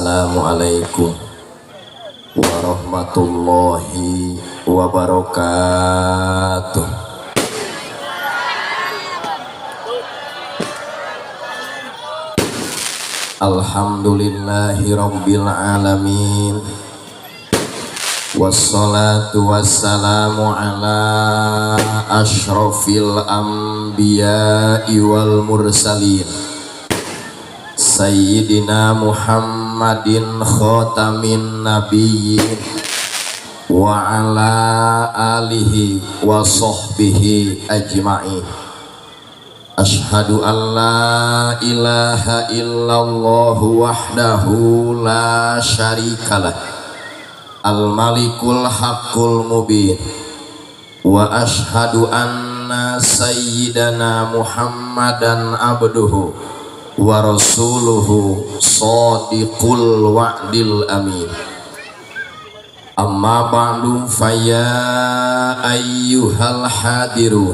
Assalamualaikum warahmatullahi wabarakatuh. Alhamdulillahi rabbil alamin. Wassalatu wassalamu ala ashrafil anbiya'i wal mursalin Sayyidina Muhammadin khatamin nabiyyin wa ala alihi wa sahbihi ajma'in. Ashhadu an la ilaha illallah wahdahu la syarikalah al-malikul haqqul mubin wa ashhadu anna sayyidana Muhammadan abduhu wa rasuluhu shadiqul wa'dil amin. Amma ba'du faya ayyuhal hadirun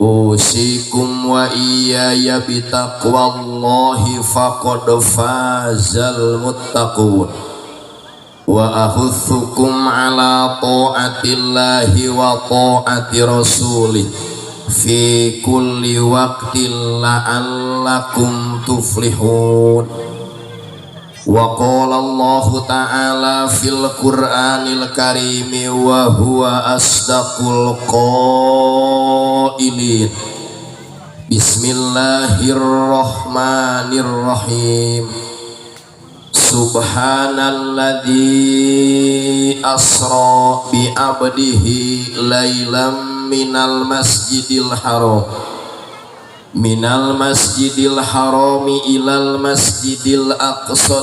usikum wa iyaya bitaqwallahi faqad fazal muttaqun wa ahuthukum ala ta'atillahi wa ta'ati rasulih fi kulli waqtin la'allakum tuflihun. Wa qala Allah ta'ala fil Qur'anil Karim wa huwa asdaqul qailin. Bismillahirrahmanirrahim. Subhanalladzi asra bi abdihi lailam minal masjidil haram ilal masjidil aqsa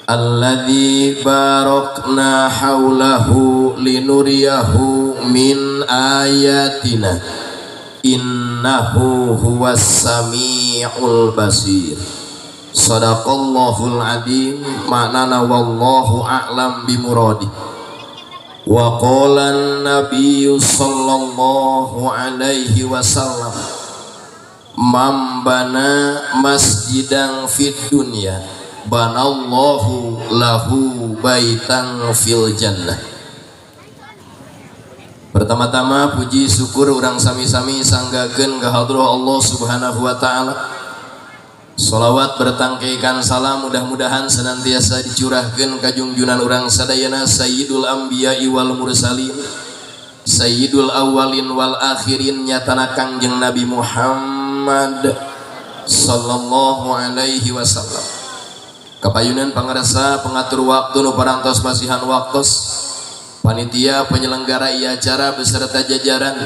alladzi barakna haulahu linuriyahu min ayatina innahu huwas sami'ul basir. Sadaqallahul adzim. Maknana wallahu a'lam bimuradi. Wa qala an-nabiyyu sallallahu alaihi wasallam man bana masjidan fid dunya banallahu lahu baitan fil jannah. Pertama-tama puji syukur urang sami-sami sanggakeun ka hadrah Allah Subhanahu wa taala. Shalawat bertangkaikan salam mudah-mudahan senantiasa dicurahkeun ka junjunan urang sadayana Sayyidul Anbiya'i wal Mursalin, Sayyidul Awwalin wal Akhirin, nyatana Kangjeng Nabi Muhammad sallallahu alaihi wasallam. Kapayunan pangarasa pengatur waktu nu parantos pasihan waktos, panitia penyelenggara ieu acara beserta jajaran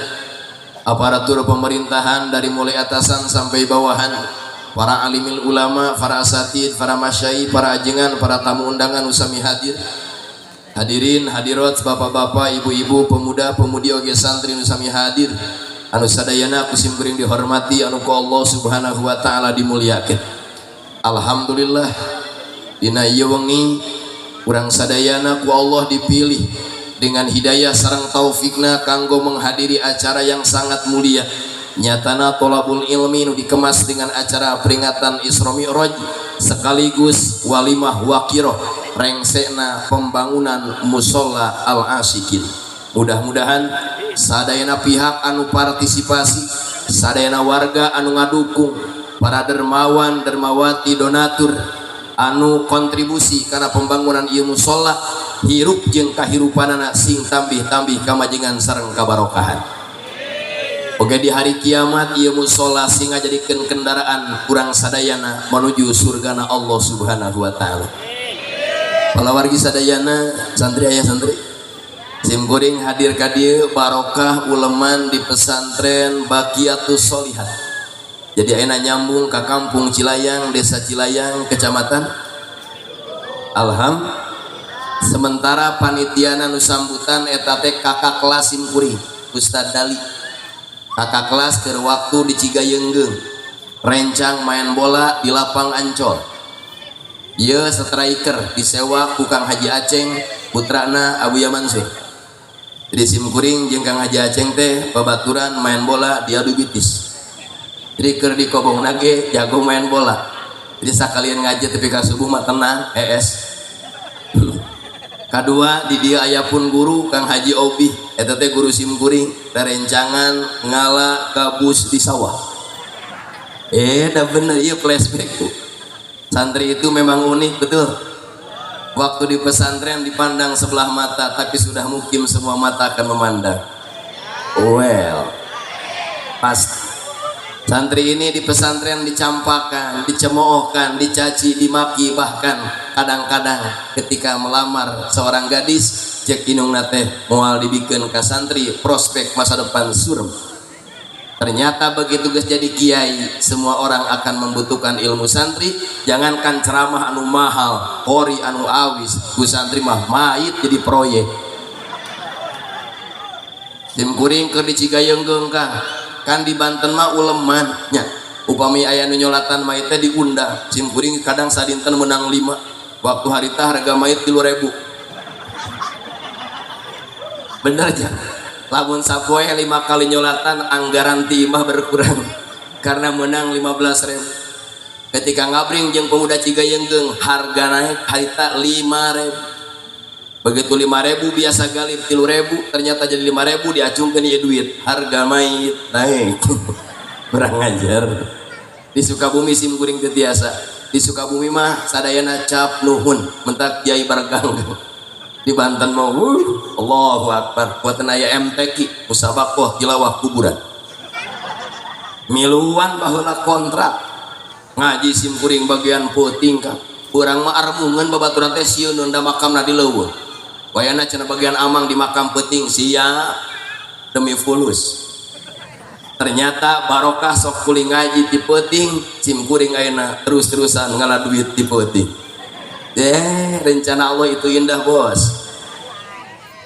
aparatur pemerintahan dari mulai atasan sampai bawahan, para alimil ulama, para asatid, para masyayikh, para ajengan, para tamu undangan usami hadir. Hadirin hadirat, bapak-bapak, ibu-ibu, pemuda-pemudi oge santri usami hadir. Anu sadayana kusim kuring dihormati, anu ku Allah Subhanahu wa taala dimuliakeun. Alhamdulillah dina ieu wengi urang sadayana ku Allah dipilih dengan hidayah sareng taufikna kanggo menghadiri acara yang sangat mulia. Nyatana tolabul ilmi nu dikemas dengan acara peringatan Isra Mi'raj sekaligus walimah waqiroh rengsena pembangunan musola al-asyikin. Mudah-mudahan sadayana pihak anu partisipasi, sadayana warga anu ngadukung, para dermawan dermawati donatur anu kontribusi karena pembangunan ieu musola hirup jeung kahirupanana sing tambih-tambih kamajengan sareng kabarokahan. Oke, di hari kiamat ieu musola sing ngajadikeun kendaraan kurang sadayana menuju surgana Allah Subhanahu wa taala. Palawargi sadayana santri aya santri sim kuring hadir ka dieu barokah uleman di pesantren Baqiyatus Sholihat. Jadi ayeuna nyambung ka kampung Cilayang, desa Cilayang, kecamatan Alham. Sementara panitiana nu sambutan eta teh kakak kelas sim kuring Ustad Dali. Kakak kelas ke waktu di Cigayenggeng rencang main bola di lapang Ancol. Ieu striker disewa ku Kang Haji Aceng putrana Abu Yamansur. Jadi sim kuring jeung Kang Haji Aceng teh babaturan main bola di adu bitis. jadi keur di kobong nage jago main bola, jadi sakalian ngaji tapi ka subuh mah tenang Kedua di dia aya pun guru Kang Haji Obi eta teh guru simkuring rerencangan ngala gabus di sawah. Dah bener ieu flashback tuh. Santri itu memang unik betul. Waktu di pesantren dipandang sebelah mata, tapi sudah mukim semua mata akan memandang. Well, pas santri ini di pesantren dicampakan, dicemoohkan, dicaci, dimaki, bahkan kadang-kadang ketika melamar seorang gadis cek inung nate moal dibikin ke santri prospek masa depan suram. Ternyata begitu guys jadi kiai, semua orang akan membutuhkan ilmu santri. Jangankan ceramah anu mahal, kori anu awis, ku santri mah mait jadi proyek. Tim kuring keur di Cigayeungeung kan di Banten mah uleman nya. Upami aya nu nyolatan mait teh diundang. Sim kuring kadang sadinten menang 5. Waktu harita harga mait 3.000. Bener aja. Lamun sapoe 5 kali nyolatan anggaran timah berkurang karena menang 15.000. Ketika ngabring jeung pemuda Cigayeungeung harga naik harita 5.000. Begitu 5.000 biasa galir 3.000, ternyata jadi 5.000 diacungkeun ieu duit, harga mait naik. Kurang ngajar. Di Sukabumi sim kuring teu tiasa. Di Sukabumi mah sadayana cap nuhun, mentak kiai bargang. Di Banten mah Allahu Akbar, buatan aya MTQ, musabaqah tilawah kuburan. Miluan baheula kontrak. Ngaji sim kuring bagian puting ka. Urang mah armungeun babaturan teh sieun da makamna di leuweung. Wayana cenah bagian amang di makam peuting siap demi fulus. Ternyata barokah sok kuling ngaji di peuting, sim kuring ayeuna terus-terusan ngalah duit di peuting. Rencana Allah itu indah bos.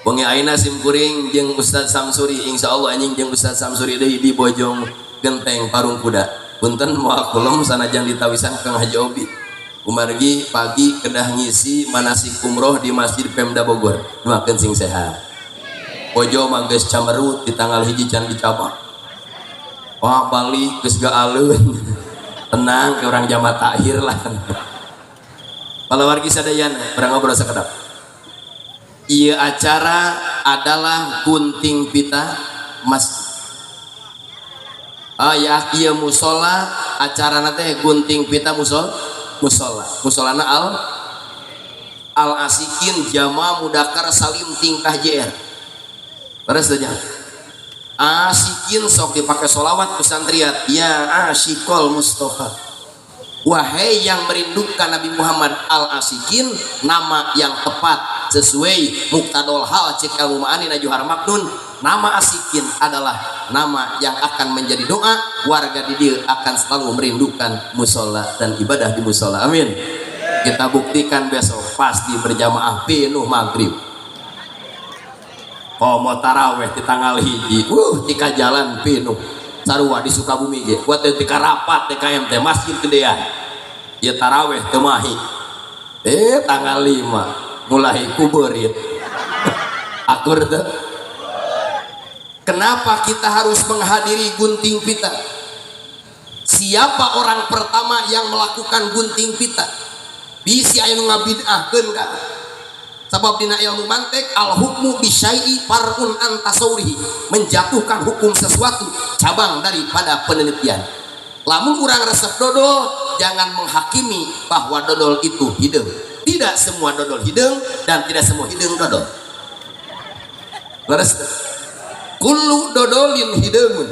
Wengi ayeuna sim kuring jeung Ustaz Samsuri, insyaallah anjing jeung Ustaz Samsuri deui di Bojong Genteng Parung Kuda. Punten moal kulum sanajan ditawisan Kang Haji Obi. Umargi pagi kedah ngisi manasik umroh di Masjid Pemda Bogor. Doakeun sing sehat. Pojo mah geus camerut di tanggal 1 can dicabang. Wah Bali geus gaaleun. Tenang ke orang jamaah takhir lah. Kalau wargi sadayana urang ngobrol sakedap. Ieu acara adalah gunting pita mas. Ya ieu musola acarana teh gunting pita musolana al asikin jama mudakar salim tingkah JR. Terus saja asikin sok dipakai sholawat kusantriat ya asyikol Mustafa, wahai yang merindukan Nabi Muhammad. Al asikin nama yang tepat sesuai muktadol hal cek ilmu ma'ani na Johar Maknun. Nama asikin adalah nama yang akan menjadi doa. Warga di dia akan selalu merindukan musola dan ibadah di musola. Amin. Kita buktikan besok pasti berjamaah penuh maghrib. Mau taraweh di tanggal 1 tika jalan penuh sarua di Sukabumi ge. Buat tika rapat TKMT masjid gedean. Ya taraweh temahi. Tanggal 5 mulai kuberit. Akur teh. Kenapa kita harus menghadiri gunting pita? Siapa orang pertama yang melakukan gunting pita? Bisi anu ngabid'ahkeun ka. Sabab dina ilmu mantek al hukmu bisyai'i far'un an tasawwurihi, menjatuhkan hukum sesuatu cabang daripada penelitian. Lamun urang resep dodol, jangan menghakimi bahwa dodol itu hideung. Tidak semua dodol hideung dan tidak semua hideung dodol. Leres kullu dodolin hideungun.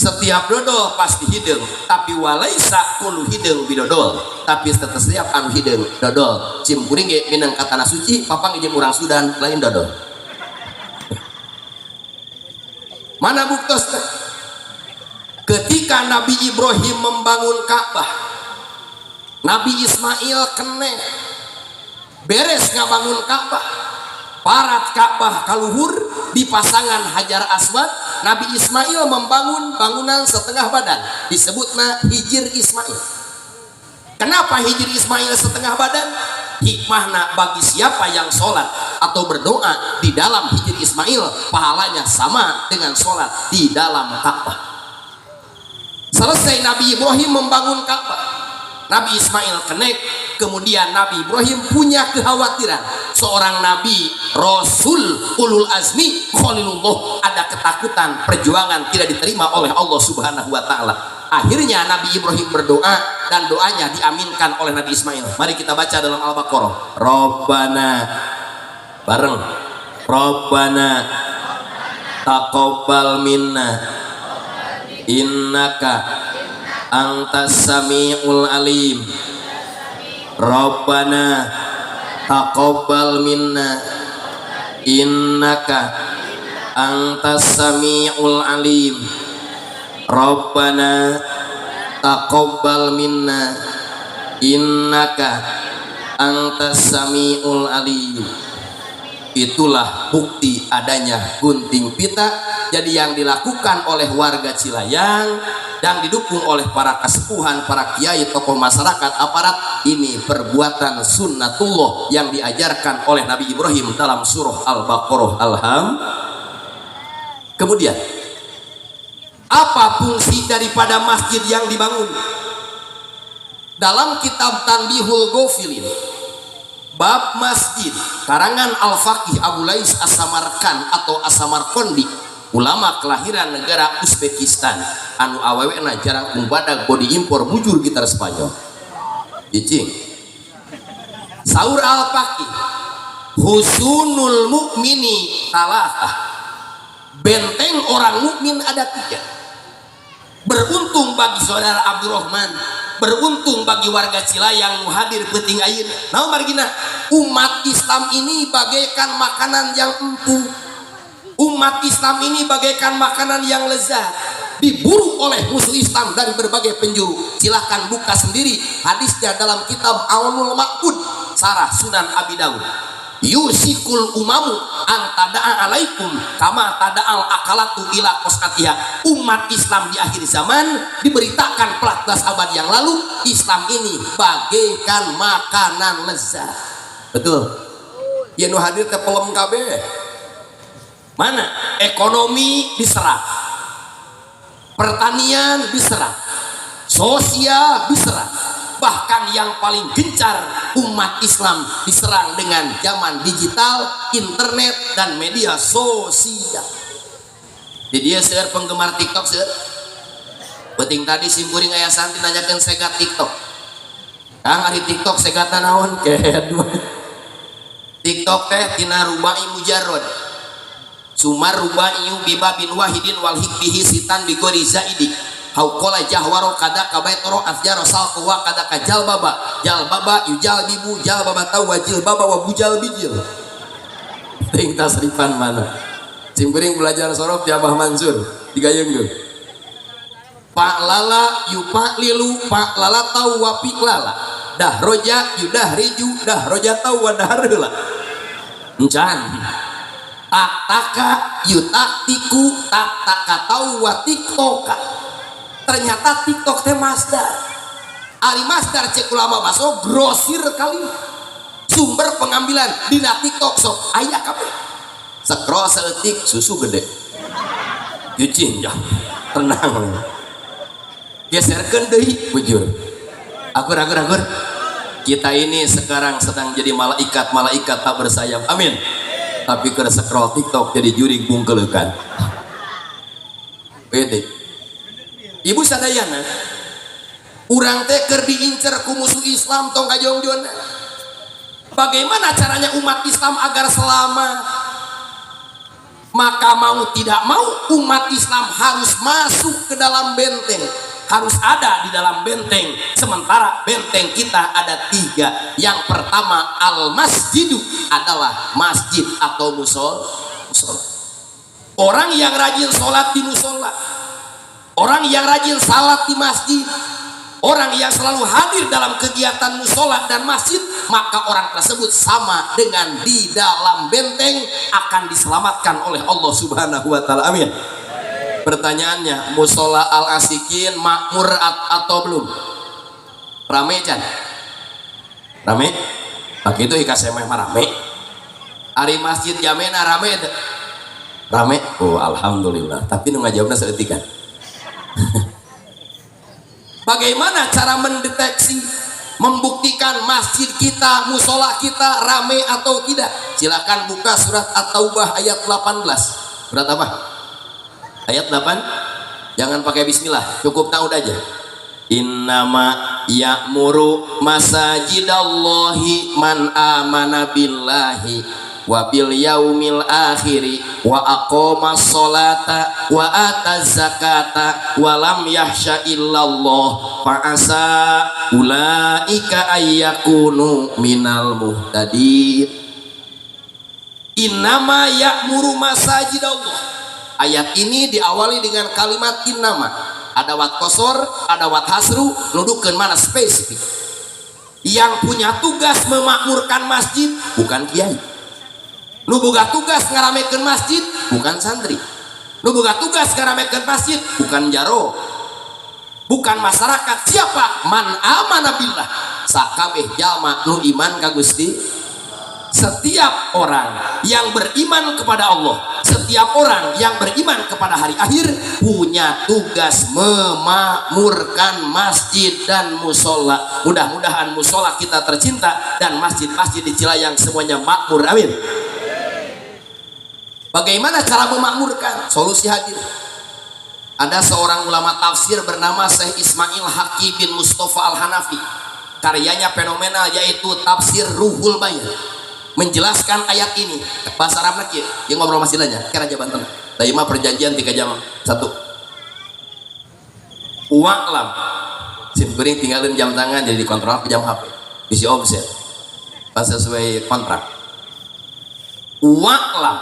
Setiap dodol pasti hideung, tapi walaisa kullu hideung bidodol. Tapi setiap anu hideung dodol. Cim kuring ge minang katana suci, papang jeung urang Sudan lain dodol. Mana buktos? Ketika Nabi Ibrahim membangun Ka'bah, Nabi Ismail kene beres ngabangun Ka'bah. Parat Ka'bah kaluhur di pasangan Hajar Aswad. Nabi Ismail membangun bangunan setengah badan, disebutna Hijir Ismail. Kenapa Hijir Ismail setengah badan? Hikmahna bagi siapa yang sholat atau berdoa di dalam Hijir Ismail, pahalanya sama dengan sholat di dalam Ka'bah. Selesai Nabi Ibrahim membangun Ka'bah, Nabi Ismail kenek. Kemudian Nabi Ibrahim punya kekhawatiran, seorang nabi, rasul, ulul azmi, khalilullah, ada ketakutan perjuangan tidak diterima oleh Allah Subhanahu wa taala. Akhirnya Nabi Ibrahim berdoa dan doanya diaminkan oleh Nabi Ismail. Mari kita baca dalam Al-Baqarah. Rabbana, bareng, Rabbana taqabbal minna innaka antas samiul alim. Rabbana taqabbal minna innaka antas samiul alim. Rabbana taqabbal minna innaka antas samiul alim. Itulah bukti adanya gunting pita. Jadi yang dilakukan oleh warga Cilayang dan didukung oleh para kesepuhan, para kiai, tokoh masyarakat, aparat, ini perbuatan sunnatullah yang diajarkan oleh Nabi Ibrahim dalam surah Al-Baqarah. Kemudian apa fungsi daripada masjid yang dibangun? Dalam kitab Tanbihul Ghafilin bab masjid karangan Al-Faqih Abu Lais As-Samarkand atau As-Samarqandi, ulama kelahiran negara Uzbekistan, anu awewena jarang kumbadag bodi impor bujur gitar Spanyol. Icing saur Al-Faqih, husnul mukmini talatah, benteng orang mukmin ada 3. Beruntung bagi saudara Abdurrahman, beruntung bagi warga Cilayang hadir peting air. Nah, margina, umat Islam ini bagaikan makanan yang empuk. Umat Islam ini bagaikan makanan yang lezat, diburu oleh musuh Islam dari berbagai penjuru. Silahkan buka sendiri hadisnya dalam kitab Aunul Ma'bud Sarah Sunan Abi Dawud. Yusikul umamu antada'a alaikum kama tada'al akalatu ila qosatiha. Umat Islam di akhir zaman diberitakan 14 abad yang lalu, Islam ini bagaikan makanan lezat. Betul ya, nu hadir teh pelem kabeh. Mana ekonomi diserang, pertanian diserang, sosial diserang, bahkan yang paling gencar umat Islam diserang dengan zaman digital, internet dan media sosial. Jadi dia seueur penggemar TikTok seueur. Penting tadi simpuring aya santi nanyakeun segat TikTok. Kang ari TikTok segatan naon? Kedua. TikTok teh tina rubai mujarrad. Sumar rubai biba bin wahidin wal hikbihi sitan bi gori zaidi. Hauqala jahwaro kada kabaitoro afjaro salqwa kada kajal baba yujal bibu jal baba tau wajil baba wa bujal bijil. Ting tasrifan mana simkuring belajar sorok di Abah Mansur digayeungkeun. Pak lala yupa lilu pak lala tau wapi lala dah roja yudah riju dah roja tau wadah heula encan tak taka yutak tiku tak taka tau watiktoka. Ternyata TikTok teh masdar. Ari masdar cek ulama baso grosir kali. Sumber pengambilan dina TikTok sok aya kabeh. Scroll seetik susu gede. Yucin ya. Tenang. Geserkeun deui bujur. Agur. Kita ini sekarang sedang jadi malaikat tak bersayap. Amin. Tapi keur scroll TikTok jadi juri bungkeleukan. Pede. Ibu sadayana urang teh keur diincer ku musuh Islam tong kajongjona. Bagaimana caranya umat Islam agar selamat? Maka mau tidak mau umat Islam harus masuk ke dalam benteng, harus ada di dalam benteng. Sementara benteng kita ada 3. Yang pertama al-masjidu adalah masjid atau musola. Orang yang rajin sholat di musola, orang yang rajin salat di masjid, orang yang selalu hadir dalam kegiatan musola dan masjid, maka orang tersebut sama dengan di dalam benteng, akan diselamatkan oleh Allah Subhanahu wa taala. Amin. Pertanyaannya, musola Al-Asikin makmur atau belum? Rame can? Rame? Pak itu ika semeh rame. Ari masjid Jamena rame teh? Rame? Oh alhamdulillah. Tapi nu ngajawabna saeutik kan. Bagaimana cara mendeteksi, membuktikan masjid kita, musola kita rame atau tidak? Silakan buka surat At-Taubah ayat 18. Surat apa? Ayat 8. Jangan pakai bismillah, cukup tahu aja. Innama ya'muru masajidallahi man amana billahi wa bil yaumil akhiri wa aqamas sholata wa ataz zakata wa lam yahsya illallah fa asa ulaika ayyakunu minal muhtadin. Innama ya'muru masajidallah. Ayat ini diawali dengan kalimat innama. Ada wat kosor, ada wat hasru, nuduhkeun mana spesifik. Yang punya tugas memakmurkan masjid bukan kiai. Nu boga tugas ngaramekeun masjid bukan santri. Nu boga tugas ngaramekeun masjid bukan jaro. Bukan masyarakat. Siapa? Man amana billah. Sakabeh jalma nu iman ka Gusti. Setiap orang yang beriman kepada Allah, setiap orang yang beriman kepada hari akhir punya tugas memakmurkan masjid dan musola. Mudah-mudahan musola kita tercinta dan masjid-masjid di Cilayang semuanya makmur, amin. Bagaimana cara memakmurkan? Solusi hadir. Ada seorang ulama tafsir bernama Syekh Ismail Haqqi bin Mustafa Al-Hanafi. Karyanya fenomenal yaitu tafsir Ruhul Bayan. Menjelaskan ayat ini bahasa Arab lagi yang ngobrol masih nanya kira aja banten dari mah perjanjian 3 jam 1 wa'lam sim kuring tinggalin jam tangan jadi dikontrol ke jam HP isi offset pas sesuai kontrak. Wa'lam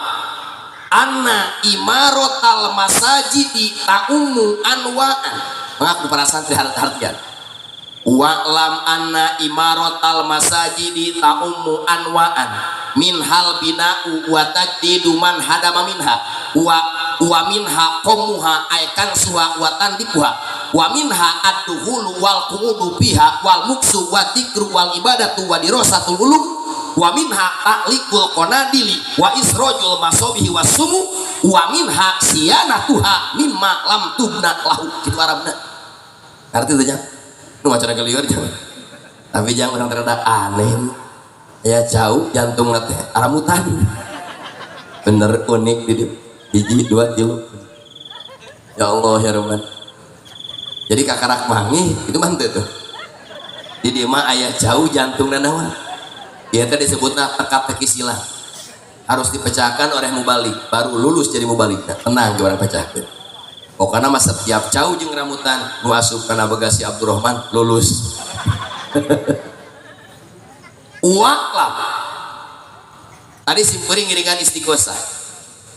anna imaratal masajidi ta'ummu anwa'an. Mengaku para santri hartian. Wa'lam anna imaratal masajidi ta'ummu anwa'an min hal bina'u wa tajdidu man hadama minha wa minha qamuha aikan suha wa tandiquha wa minha ad-duhulu wal qu'udu biha wal muksu wa dzikru wal ibadatu wa dirasatul ulum wa minha ta'liqul qanadili wa israjul masabihi wasumu wa minha siyanatuha mimma lam tubna lahu. Kitu Arabna arti teh nu macana gelieur jangan. Tapi jangan orang terada aneh ya jauh jantung teh aramutan. Bener unik di hiji 2 tilu. Ya Allah ya Rahman. Jadi kakarak mangi itu mah tuh. Di dieu mah aya jauh jantung dan naon. Ieu teh disebutna teka-teki silang. Harus dipecahkan oleh mubalik baru lulus jadi mubalik. Nah, tenang ke orang pecahkeun. Pokoknya mas setiap jauh jeung ramutan nu asup kana Bagasi Abdurrahman lulus. Wa'lam. Tadi simpeuring ngiringan istighosah.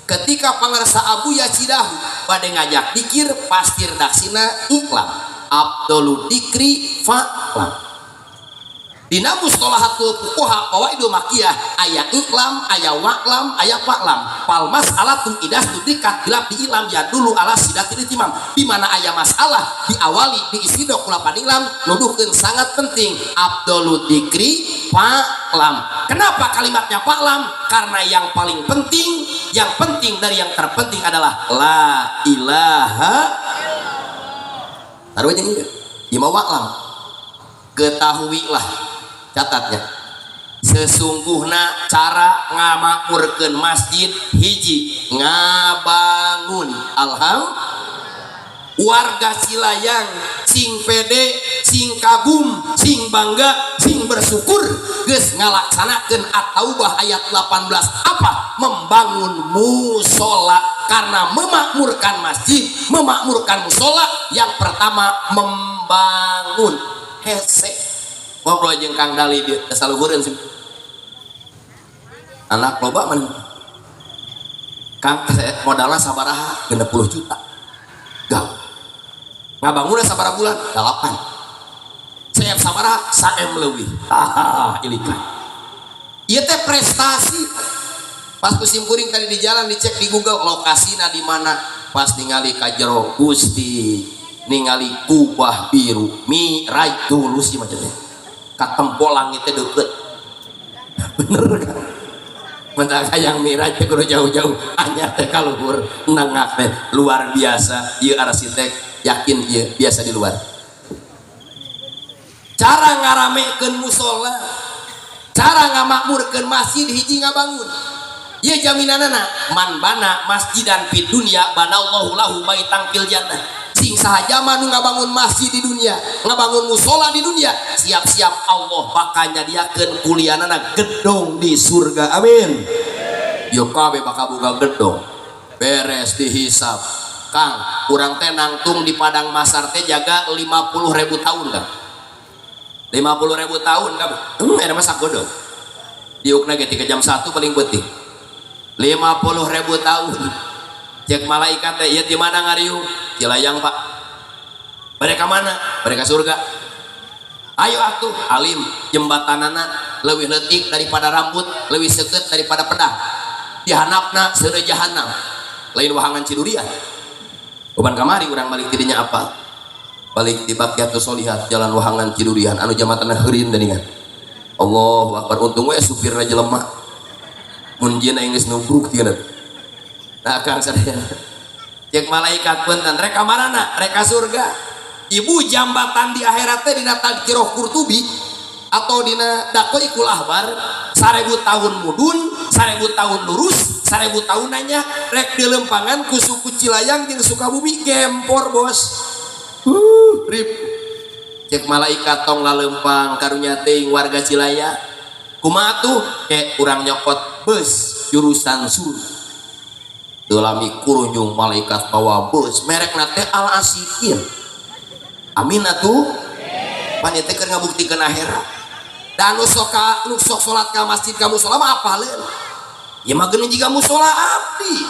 Ketika pangarsa Abu Yacidahu bade ngajak dikir pasti redaksina iklam. Abdul dikri fa'lam. Dina mustalahatul fuqaha qawaidul makiyah aya iklam, aya wa'lam, aya fa'lam. Fal mas'alatu idas tudikat bilab diilam ya dulu ala sidatil itimam. Di mana aya masalah diawali diisi kula panilam nuduhkeun sangat penting Abdul dikri fa'lam. Kenapa kalimatnya fa'lam? Karena yang paling penting, yang penting dari yang terpenting adalah la ilaha illallah. Taruh aja ini. Ieu mah wa'lam. Ketahuilah catatnya sesungguhna cara ngamakmurkeun masjid hiji ngabangun warga Cilayang sing pede sing kagum sing bangga sing bersyukur geus ngalaksanakeun At-Taubah ayat 18 apa membangun musola. Karena memakmurkan masjid memakmurkan musola yang pertama membangun hese. Ngobrol jeung Kang Dali di saluhureun sih. Anak loba man. Kang modalna sabaraha? 60 juta. Gak. Ngabangunna sabaraha bulan? 8. Saya sabaraha? Saem leuwih. Ilikan. Ieu teh prestasi. Pas kusim kuring tadi di jalan dicek di Google lokasina di mana. Pas ningali ka jero Gusti, ningali kubah biru, Mi'raj tulus ieu mah teh. Katempo langit teh deukeut. Bener kan? Mentah hayang Mi'raj teh kudu jauh-jauh anyar teh ka luhur nengak teh luar biasa. Ieu arsitek yakin ieu biasa di luar. cara ngaramekeun musola, cara ngamakmurkeun masjid hiji ngabangun. Ieu jaminanana man bana masjidan fid dunya banallahu lahu baitan fil jannah. Sing sahaja manu ngabangun masjid di dunia, ngabangun musola di dunia, siap-siap Allah bakal nyadiakeun kulianana gedung di surga. Amin. Yo kabeh bakal boga gedung. Beres dihisab. Kang, urang teh nangtung di padang masar teh jaga 50.000 tahun kan. 50.000 tahun kan. Ada masak godong. Diukna ge 3 jam 1 paling penting. 50.000 tahun. Cek malaikat teh ieu di mana ngariung? Cilayang Pak. Mereka mana? Mereka surga. Ayo atuh alim jembatanana leuwih leutik daripada rambut, leuwih seukeut daripada pedang. Dihanapna seureuh jahanam. Lain wahangan cidurian. Uban kamari urang balik tidinya apa? Balik di Baqiyatus Sholihat jalan wahangan cidurian anu jamatana heureun deningan. Allahu Akbar. Untung we supirna jelema. Mun jieun geus nubruk tieunan. Nah Kang sadaya. Cek malaikat punten reka marana? Reka surga. Ibu jambatan di akhirat teh dina Tadhkirah Qurtubi atau dina Daqaiqul Ahbar 1000 tahun mudun, 1000 tahun lurus, 1000 tahun nanya rek dilempangan ku suku Cilayang jeung Sukabumi gempor bos. Rip. Cek malaikat tong lalempang karunya teuing warga Cilayang. Kumaha tuh? Urang nyokot bus jurusan surga. Lami kurunjung malaikat bawa bus merek nate Al Asikin. Amin atuh. Pan ieu teh keur ngabuktikeun akhirat. Dan nu sok salat ka masjid ka musala mah apaleun. Ieu mah geuning jiga musala abdi.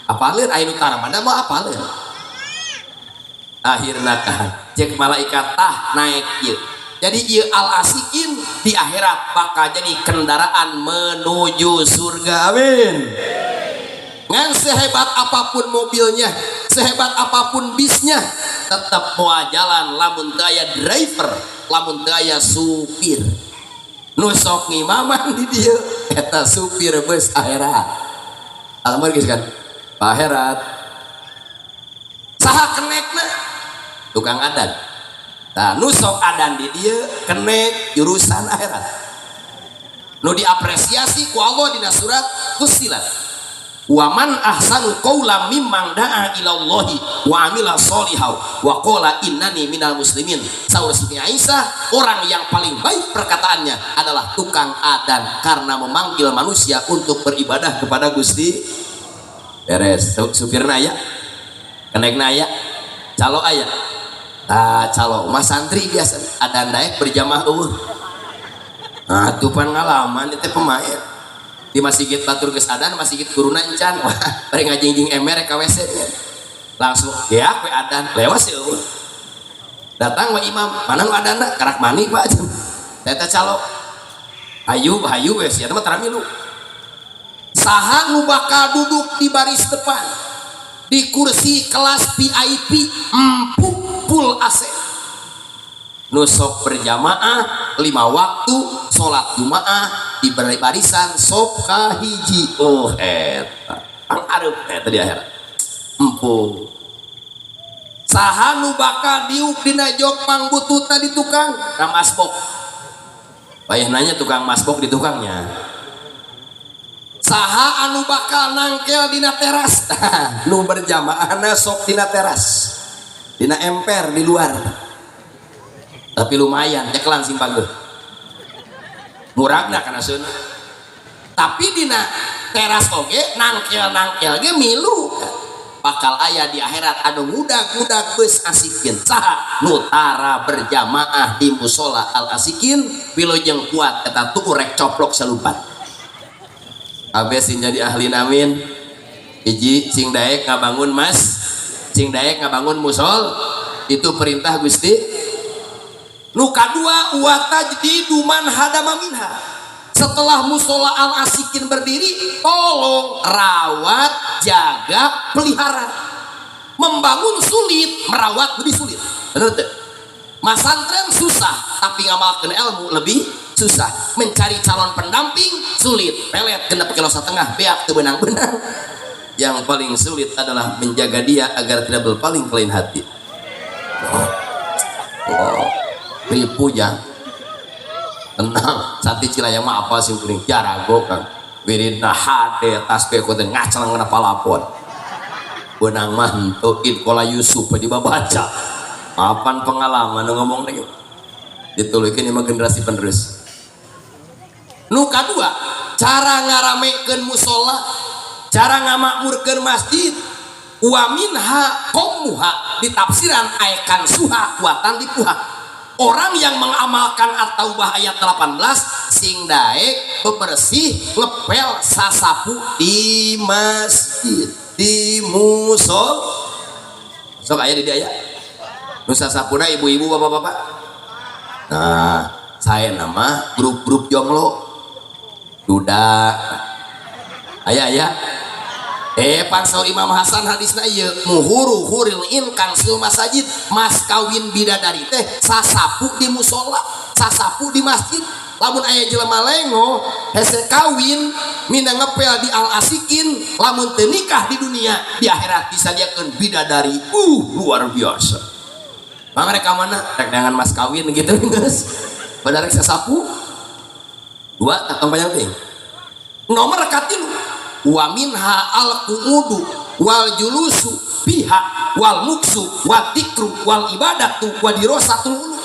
Apaleun aya nu taramana mah apaleun. Akhirna kan cek malaikat tah naik ieu. Jadi ieu Al Asikin di akhirat bakal jadi kendaraan menuju surga. Amin. Ngan sehebat apapun mobilnya, sehebat apapun bisnya, tetap mau jalan lamun teu aya driver, lamun teu aya supir. Nu sok ngimaman di dieu eta supir bus akhirat. Almar geus kan? Pak akhirat. Saha kenekna? Tukang adan. Tah nu sok adan di dieu kenek jurusan akhirat. Nu diapresiasi ku Allah dina surat Fussilat. Waman ahsanu qaulan mimman da'a ilallahi wa amila sholihan wa qala innani minal muslimin. Saur Siti Aisyah, orang yang paling baik perkataannya adalah tukang adan karena memanggil manusia untuk beribadah kepada Gusti. Beres supirna aya, kenekna aya, calo aya. Tah calo mah santri biasa adan daek berjamaah eueuh. Nah, tuh pan ngalaman itu pemain. Di masjid batur geus adan, masjid guruna encan. Wah, bari ngajingjing emer ka WC nya. Langsung ya we adan lewat seueuh. Datang wa imam, mana nu adanna? Karak mani Pak. Eta calo. Hayu we sia mah taramilu. Saha nu bakal duduk di baris depan? Di kursi kelas VIP empuk full AC. Nu sok berjamaah 5 waktu salat Jumaah di barisan sok kahiji. Oh eta areup eta di akhirat empuk. Saha nu bakal diuk dina jok pangbututna di tukang ka masbok. Payah nanya tukang masbok di tukangnya. Saha anu bakal nangkel dina teras? Nu berjamaahna sok dina teras, dina emper di luar. Tapi lumayan ceklan simpang tuh muragna kana seun. Tapi dina teras oge nangkel ge milu bakal aya di akhirat anu ngudag-ngudag beus asikin. Saha nu tara berjamaah di musola Al Asikin wilujeng kuat eta tuh rek coplok salupat. Abe sing jadi ahli namin hiji sing daek ngabangun sing daek ngabangun musol itu perintah Gusti. Nu kadua watajdidu man hadama minha. Setelah musola Al Asikin berdiri, tolong rawat, jaga, pelihara. Membangun sulit, merawat lebih sulit. Betul tuh. Masantren susah, tapi ngamalkeun ilmu lebih susah. Mencari calon pendamping sulit. Pelet genep kilo setengah, beak teu benang-benang. Yang paling sulit adalah menjaga dia agar tidak berpaling ke lain hati. ribu ya tenang cantik Cilayang mah apa sih kuring jarago kan wirina hade tas ke kote ngacelang ngana palapon benang mah henteu Kola Yusuf dibaca apaan pengalaman nu ngomong lagi dituluykeun imah generasi penerus. Nu kadua cara ngaramekeun musola, cara ngamakmurkeun masjid. Wa minha qaumuha ditafsiran aekan suha kuatan dipuha. Orang yang mengamalkan At-Taubah ayat 18 sing daek bebersih ngepel sasapu di masjid di musol sok aya di dia nu sasapuna ibu-ibu bapak-bapak. Nah saya nama grup-grup jonglo duda aya pansel Imam Hasan hadisna ieu muhuru huril in kangsul masajid mas kawin bidadari teh sasapu di musola sasapu di masjid. Lamun aya jelema lengo hese kawin mina ngepel di al asikin lamun teu nikah di dunia di akhirat disadiakeun bidadari luar biasa. Mereka mana rek dengan mas kawin gitu geus pada rek sasapu dua tak panjang teh nomor katilu wa minha al qu'udu wal julusu biha wal muksu wa tikru wal ibadatu wa dirasatul ulu.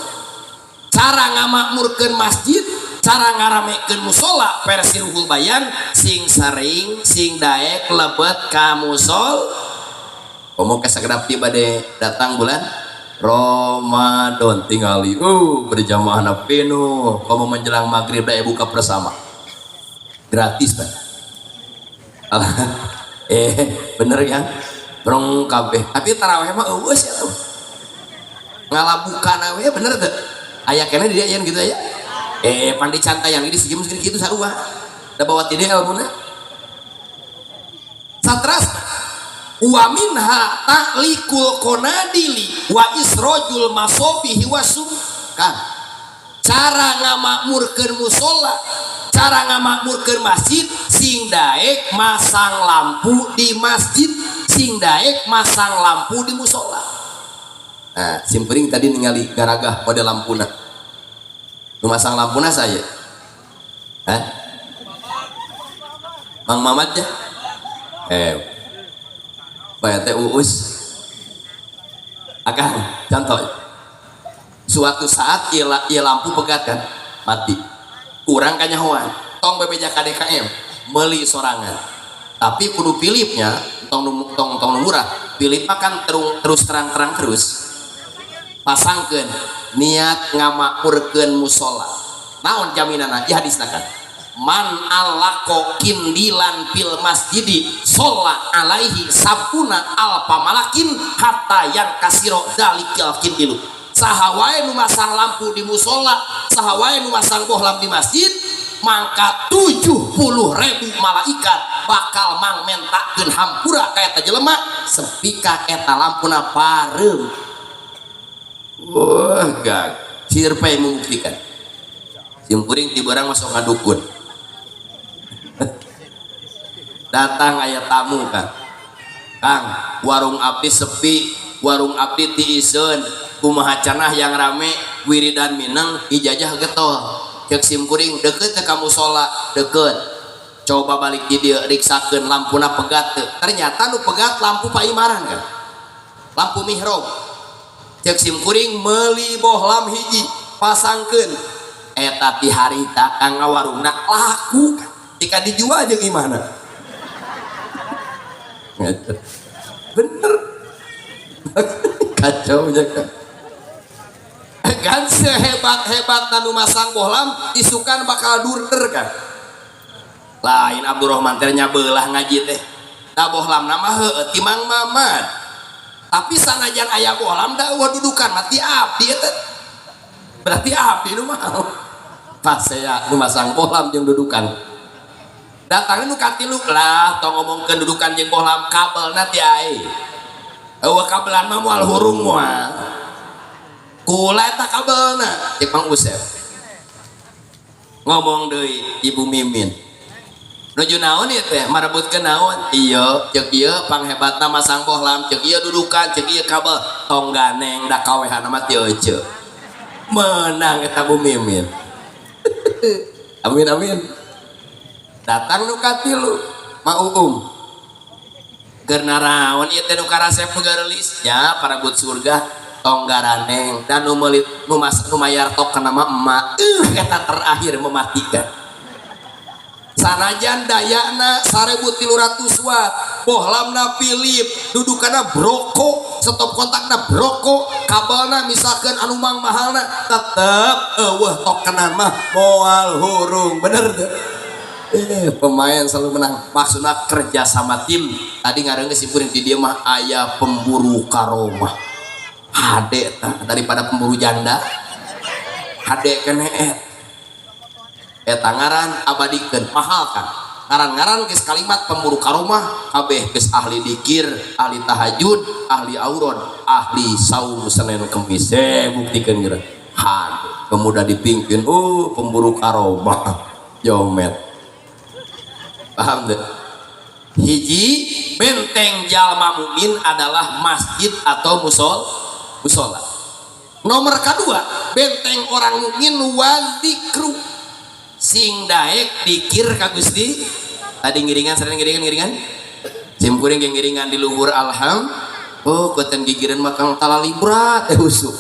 Cara ngamakmurkeun masjid, cara ngaramekeun musola versi Ruhul Bayan sing sering sing daek lebet ka musol. Komo kasagedap ti bade datang bulan Ramadan tingali berjamaah na penuh komo menjelang maghrib da buka bersama gratis kan. Bener ya brong kabeh tapi taraweh mah eueus ya ngalabukan we bener teh aya keneh di dieu gitu ya pandi cantayan di segi mungkin kitu sarua da bawa ti dieu elmuna satras wa minha ta'likul qonadili wa isrojul masobihi wasum kan cara ngamakmurkeun musola cara ngamakmurkeun masjid sing daek masang lampu di masjid sing daek masang lampu di musola. Nah simpering tadi ningali garagah model lampuna nu masang lampuna saya Mang Mamat ya Bae teh uus akang contoh suatu saat ieu lampu pegat kan mati kurang kanyahoan tong bebeja KDKM meuli sorangan tapi kudu Philipnya tong murah Philip kan terus terang terus pasangkeun niat ngamakmurkeun musola naon jaminanna di hadisna kan man allaqo kindilan fil masjidi sholla alaihi sabuna alfa malakin hatta yang kasiro dalikil kindilu. Saha wae nu masang lampu di musola, saha wae nu masang bohlam di masjid, mangka 70.000 malaikat bakal mangmentakeun hampura ka eta jelema sepika eta lampuna pareum. Wah, gag. Sirpai membuktikan. Sim kuring ti barang masuk ngadukun. Datang aya tamu kan. Kang, warung abdi sepi, warung abdi tiiseun. Kumaha cenah yang rame wiridan mineng ijajah getol cek sim kuring deket ke kamu sholat deket coba balik di dia riksakeun lampuna pegat teu ternyata nu pegat lampu paimaran kan lampu mihrab cek sim kuring meuli bohlam hiji pasangkeun eta ti harita kang ngawarungna laku jika dijual jeung imana bener kacau aja kan kan sehebat-hebat nanu masang bohlam isukan bakal durder kan lain Abdurrahman ternya belah ngaji teh da bohlam nama heueuh ti Mang Mamat tapi sanajan aya bohlam da eueuh dudukan mati abdi teh berarti abdi nu mau pas saya nu masang bohlam jeung dudukan datang nu katilu lah tong ngomongkeun dudukan jeung bohlam kabelna ti ae eueuh kabelan mah moal hurung moal kula eta kabelna cek Mang Usep ngomong deui Ibu Mimin nuju naon ieu teh marebutkeun naon ieu ceuk ieu panghebatna masang bohlam ceuk ieu dudukan ceuk ieu kabel tong ganeng da kawehan mah ti euceuk menang eta Bu Mimin. Amin amin. Datang nu katilu Mauum keur naraon ieu teh nu karasep nu gareulis nya paragut surga tong garaneng dan nu meuli nu mayar tok kana emak eta terakhir mematikan. Sanajan dayana 1300 watt bohlamna Philip dudukana broko stop kontakna broko kabelna misalkan anu mahalna tetep eueuh tokenan mah moal hurung bener teh. Pemain selalu menang maksudna kerja sama tim tadi ngareungeus simpurin di dieu mah aya pemburu karomah hade daripada pemburu janda hade keneh eta ngaran abadikeun mahal kan ngaran-ngaran geus kalimat pemburu karomah kabeh geus ahli dikir ahli tahajud ahli auron ahli saum Senin Kemis buktikeun geura hade kemudian dipingkeun pemburu karomah jomet paham deh. Hiji benteng jalma mukmin adalah masjid atau musola. Nomor kedua benteng orang mukmin wadzikru sing daek dikir ka Gusti tadi ngiringan sering ngiringan simkuring yang ngiringan di luhur alham keutan gigireun makang talali berat usuk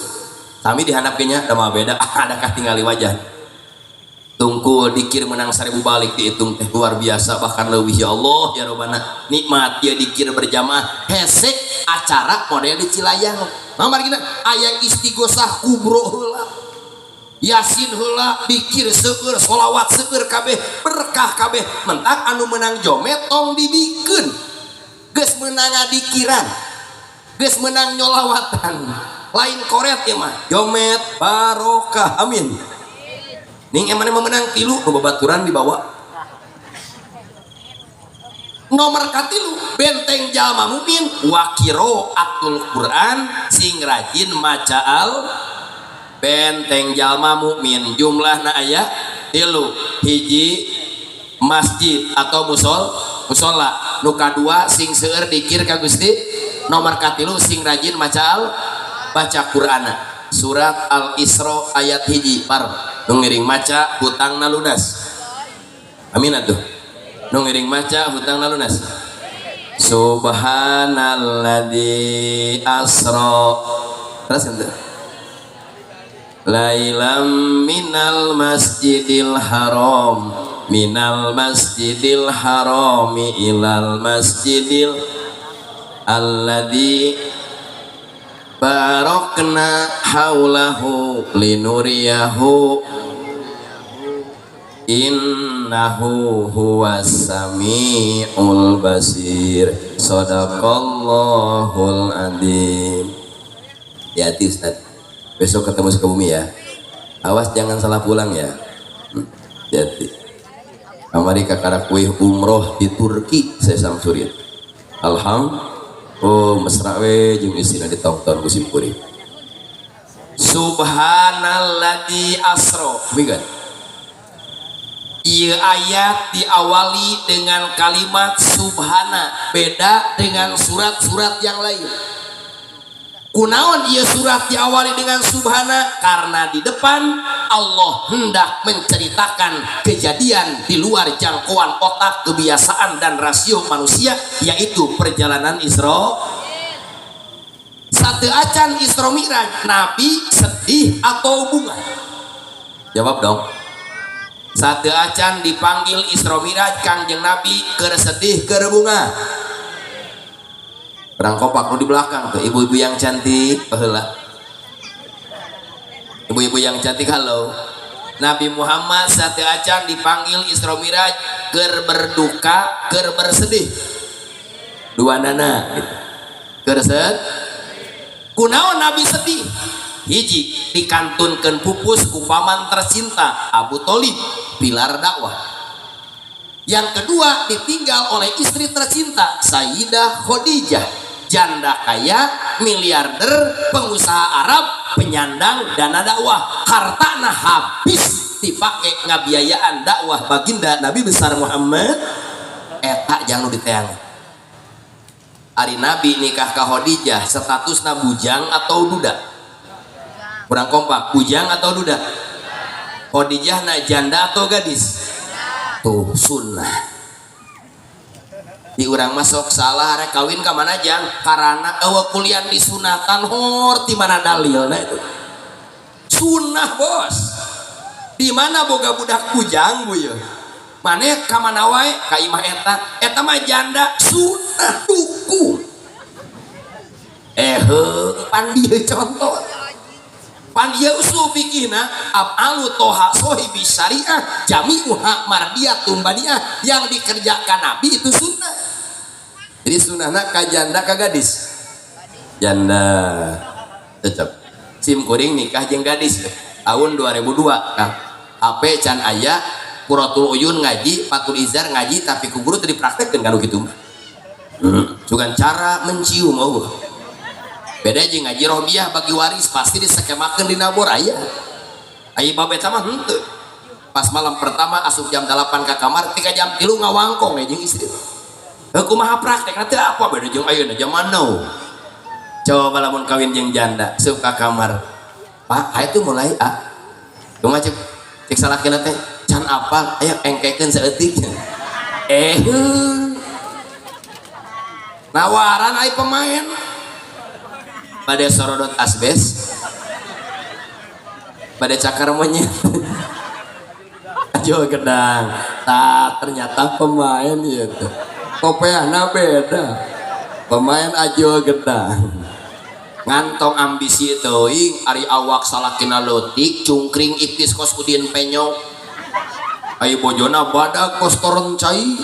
kami dihandapkeunnya da mah beda adakah tinggali wajah tungkul dikir menang 1000 balik dihitung teh luar biasa bahkan leuwih ya Allah ya Robbana nikmat ya dikir berjamaah hesek acara model di Cilayang mangbar gina aya istighosah kubro heula Yasin heula dikir seueur sholawat seueur kabeh berkah kabeh mentak anu menang jomet tong dibikeun geus menang dikiran geus menang nyolawatan lain koret ya mah jomet barokah amin ning emane memenang tilu babaturan dibawa nomor katilu benteng jalma mukmin wa qiraatul Quran sing rajin maca benteng jalma mukmin jumlahna aya 3 hiji masjid atau musola nu kadua sing seueur dikir ka Gusti nomor katilu sing rajin baca Qur'ana surat Al-Isra ayat hiji par nu ngiring maca hutangna lunas amin atuh nu ngiring maca hutangna lunas subhanalladzi asra terus ente lailam minal masjidil harami ilal masjidil alladzi barokna haulahu linuriyahu innahu huwas samiul basir sadaqallahul adzim ya Ustaz besok ketemu Sukabumi ya awas jangan salah pulang ya jadi kamari kakara kuih umroh di Turki saya samsurin mesra we jeung isina ditonton ku simkuring subhanalladzi asra bigan ieu ayat diawali dengan kalimat subhana beda dengan surat-surat yang lain kunaon ieu surat diawali dengan subhana karena di depan Allah hendak menceritakan kejadian di luar jangkauan otak kebiasaan dan rasio manusia yaitu perjalanan Isra satu acan Isra Mi'raj Nabi sedih atau bunga jawab dong satu acan dipanggil Isra Mi'raj Kangjeng Nabi keur sedih keur bunga perang kopak di belakang tuh ibu-ibu yang cantik baheula ibu-ibu yang cantik halo Nabi Muhammad satu acan dipanggil Isra Mi'raj keur berduka keur bersedih dua nana gitu. Keur kunaon Nabi sedih hiji dikantunkeun pupus ku paman tercinta Abu Thalib pilar dakwah yang kedua ditinggal oleh istri tercinta Sayyidah Khadijah janda kaya miliarder pengusaha Arab penyandang dana dakwah hartana habis dipakai ngabiayaan dakwah baginda Nabi besar Muhammad eta jangan diteang hari Nabi nikah ka Khadijah statusna bujang atau budak kurang kompak, bujang atau duda? Khadijah na janda atau gadis? Tuh sunnah. Di urang masuk salah rek kawin ka mana jang karena eueuh kuliah disunatan hor di mana dalilna itu sunnah bos. Di mana boga budak bujang bu ya maneh ka mana wae ka imah eta mah janda sunnah dukung pan dieu contoh pan dieu usul fikihna afalu toha sohibi syariah jami'uha mardiyatun badiah yang dikerjakan nabi itu sunnah. Jadi sunnahna ka janda ka gadis janda cocok sim kuring nikah jeung gadis tahun 2002 nah HP can aya Quratul Uyun ngaji Fatul Izar ngaji tapi ku guru teu dipraktekkeun kana kitu cuman cara mencium eueuh beda jeung ngaji rohbiah bagi waris pasti disakemakeun di nabor aya babeta mah henteu pas malam pertama asup jam 8 ka kamar 3 jam 3 ngawangkong jeung istri kumaha praktek nanti apa beda jeung ayeuna zaman now coba lamun kawin jeung janda sup ka kamar pak itu mulai kumaha cek salakina teh can apa aya engkekeun saeutik nawaran ai pemain pada sorodot asbes pada cakar monyet ajo gedang ternyata pemain itu kopeahna beda pemain ajo gedang ngantong ambisi teuing ari awak salakina leutik cungkring ipis kos udin penyok ai bojona badag kos torencai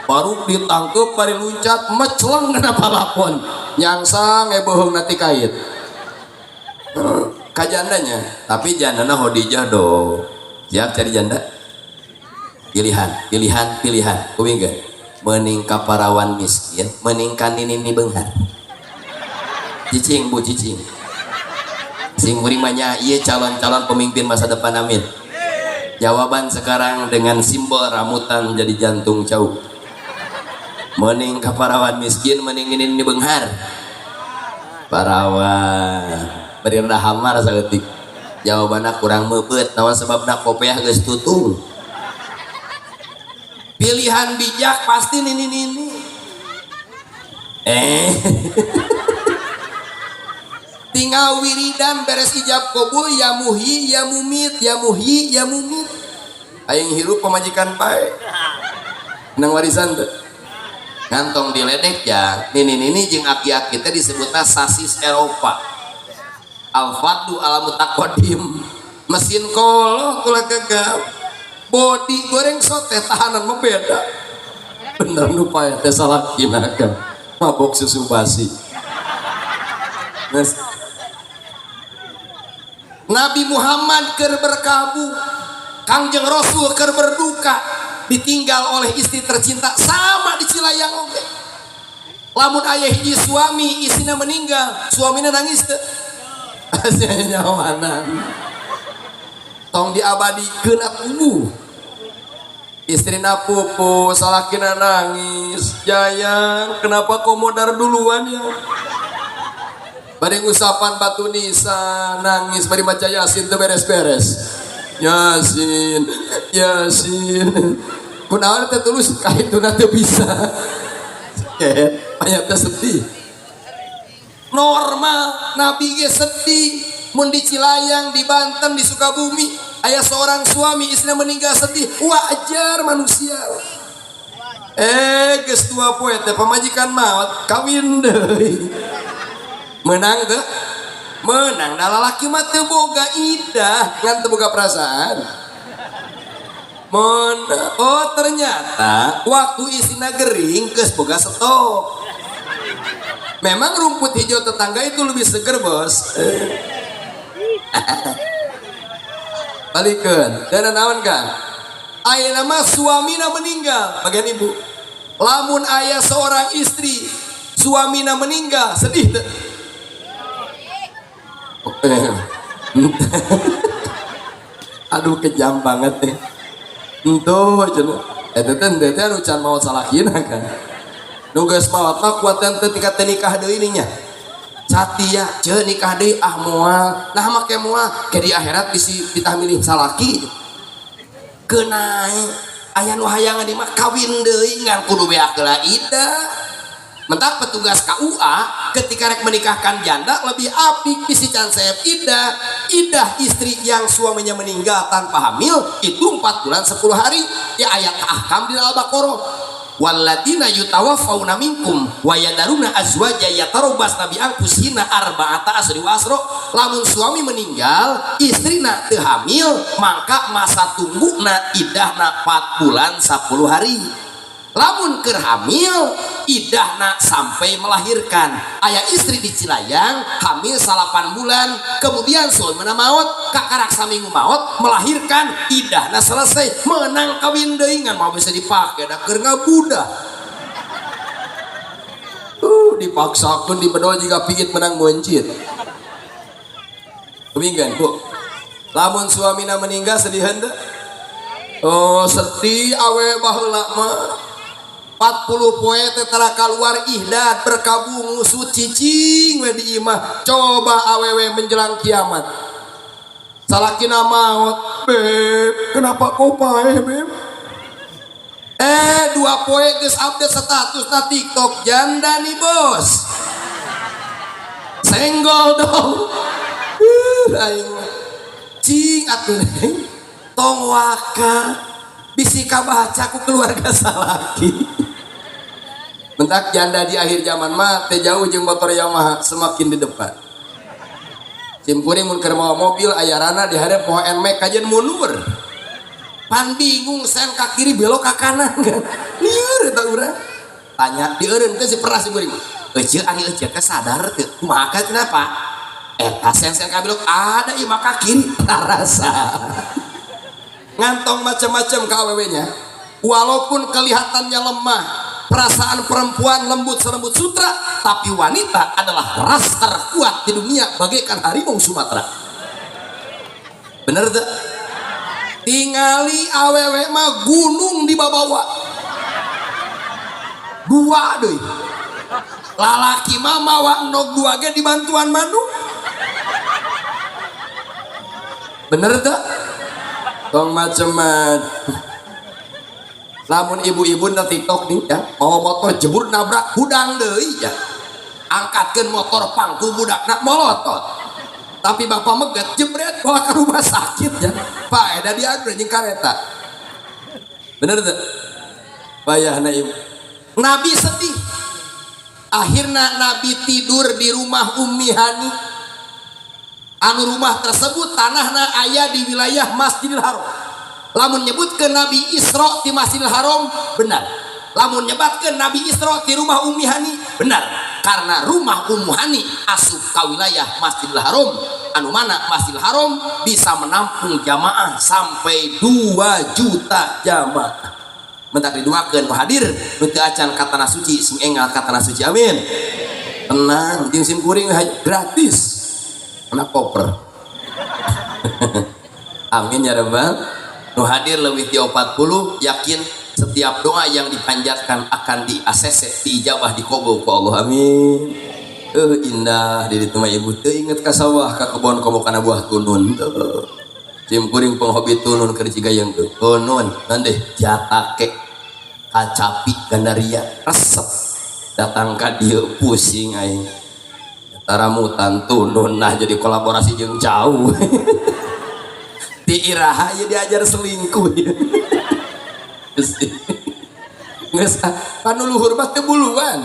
baru ditangkep bari luncat mecleng kana palapon nyangsang beuheung nati kait ka jandanya tapi jandana Khadijah do siap cari janda pilihan kuingkeun meuning ka parawan miskin meuning ka nini beunghar cicing bu cicing sing murimanya iya calon-calon pemimpin masa depan amin jawaban sekarang dengan simbol ramutan jadi jantung jauh meuning ka parawan miskin meuning ini beunghar parawan beri hamar saeutik jawabanna kurang meubeut naon sebabna kopiah geus tutung pilihan bijak pasti nini tinggal wiridan beres ijab kabul ya muhi ya mumit ya muhi ya mumit aing hirup pemajikan bae nang warisan teh ngantong diledek ya nini jeung aki-aki teh disebutna sasis Eropa al-fadlu ala mutaqaddim mesin koloh kula gegap body goreng sote tahanan mah beda bener nu paeh teh salakina kan mabok susu basi Nabi Muhammad keur berkabung Kangjeng Rasul keur berduka ditinggal oleh istri tercinta sama di Cilayang oge lamun aya hiji suami istrina meninggal suamina nangis teu asenya nyawanan tong diabadikeun atuh istrina pupu salakina nangis jayang kenapa komodar duluan ya bari usapan batu nisan nangis bari maca yasin teu beres-beres yasin kunaon teh tulus kaituna teu bisa aya teh sedih normal nabi ge sedih mun di Cilayang di Banten di Sukabumi aya seorang suami istrinya meninggal sedih wajar manusia geus tua poe teh pamajikan maot kawin deui menang teu menang da lalaki mah teu boga idah ngan teu boga perasaan oh ternyata waktu isina gering geus boga stok memang rumput hijau tetangga itu lebih seger bos balikeun dan naon Kang ayeuna mah suamina meninggal bagian ibu lamun aya seorang istri suamina meninggal sedih teu aduh kejam banget nih entuh cenah eta teh anu can maot salakina kan nu geus maot mah kuatan teu tingkat nikah deui nya Satya ce nikah deui moal nah make moal ke di akhirat bisi ditah milih salaki kenae aya nu hayangan di mah kawin deui ngan kudu beakeula ida. Mentak petugas KUA ketika rek menikahkan janda lebih apik bisi can sayap idah istri yang suaminya meninggal tanpa hamil itu 4 bulan 10 hari ya ayat ahkam di Al-Baqarah waladina yutawaffawna minkum wa yadaruna azwaja yatarabbasna bi anfusihina arba'ata asyrin wa asra. Lamun suami meninggal istrina teu hamil maka masa tungguna idahna 4 bulan 10 hari. Lamun keur hamil idahna sampai melahirkan. Aya istri di Cilayang hamil 8 bulan kemudian suamina maot kakarak saminggu maot melahirkan idahna selesai menang kawin deui ngan mau bisa dipake da keur ngabudah. Dipaksakeun di bedoa jika pigit menang moncit. Kebinggan Bu. Lamun suamina meninggal sedih henteu? Oh sedih awe baheula mah 40 poe tetara keluar ihdad berkabung ngusut cicing we di imah coba awewe menjelang kiamat salakina maut beb kenapa kau paeh beb 2 poe geus update status na TikTok janda nih bos senggol dong aing cing atuh tong waka bisi kabaca ku keluarga salaki. Mentak janda di akhir zaman mah teh jauh jeung motor Yamaha semakin di depan. Simkuring mun keur mawa mobil ayarana di hadap poho NMAX kajen mundur. Pan bingung sen ka kiri belok ka kanan kan. Lieur eta urang. Tanya di eureun teh si pernah simkuring. Euceuk ari euceuk teh sadar teu kumaha kenapa? Eta sen ka belok ada ieu maka kiri tarasa. Ngantong macam-macam ka awewe-nya. Walaupun kelihatannya lemah perasaan perempuan lembut selembut sutra tapi wanita adalah ras terkuat di dunia bagaikan harimau Sumatera. Bener tuh tingali awewe mah gunung dibawa dua deh lalaki mah mawa endog 2 ge dibantuan manu. Bener tuh tong macem-macem. Lamun ibu-ibu na TikTok nih ya mau motor jebur nabrak hudang deui ya angkatkeun motor pangku budakna molotot tapi bapak megat jebret bawa ke rumah sakit ya paeda diadre jeung kareta. Bener tuh bayahna ibu. Nabi sedih akhirna Nabi tidur di rumah Ummi Hani anu rumah tersebut tanahna aya di wilayah Masjidil Haram. Lamun nyebutkeun Nabi Isra di Masjidil Haram benar. Lamun nyebutkeun Nabi Isra di rumah Ummi Hani benar. Karena rumah Ummu Hani asup ka wilayah Masjidil Haram anu mana Masjidil Haram bisa menampung jamaah sampai 2 juta jamaah. Mentak didoakeun ku hadir nu teu acan ka tanah suci sing enggal ka tanah suci amin. Tenang jeung simkuring gratis. Kena koper. Amin ya rabbal. Nu hadir lebih di 40 yakin setiap doa yang dipanjatkan akan di ACC diijabah dikabul ku Allah amin. Indah di ditu mah ibu teu inget ka sawah ka kebon komo kana buah tunun simkuring penghobi tunun keur cigayeng teu tunun nandeh jatake kacapi gandaria resep datang ka dieu pusing aing taramutan tunun nah jadi kolaborasi jeung jauh. Di iraha ya diajar selingkuh ya. Geus panu luhur mah teu buluan.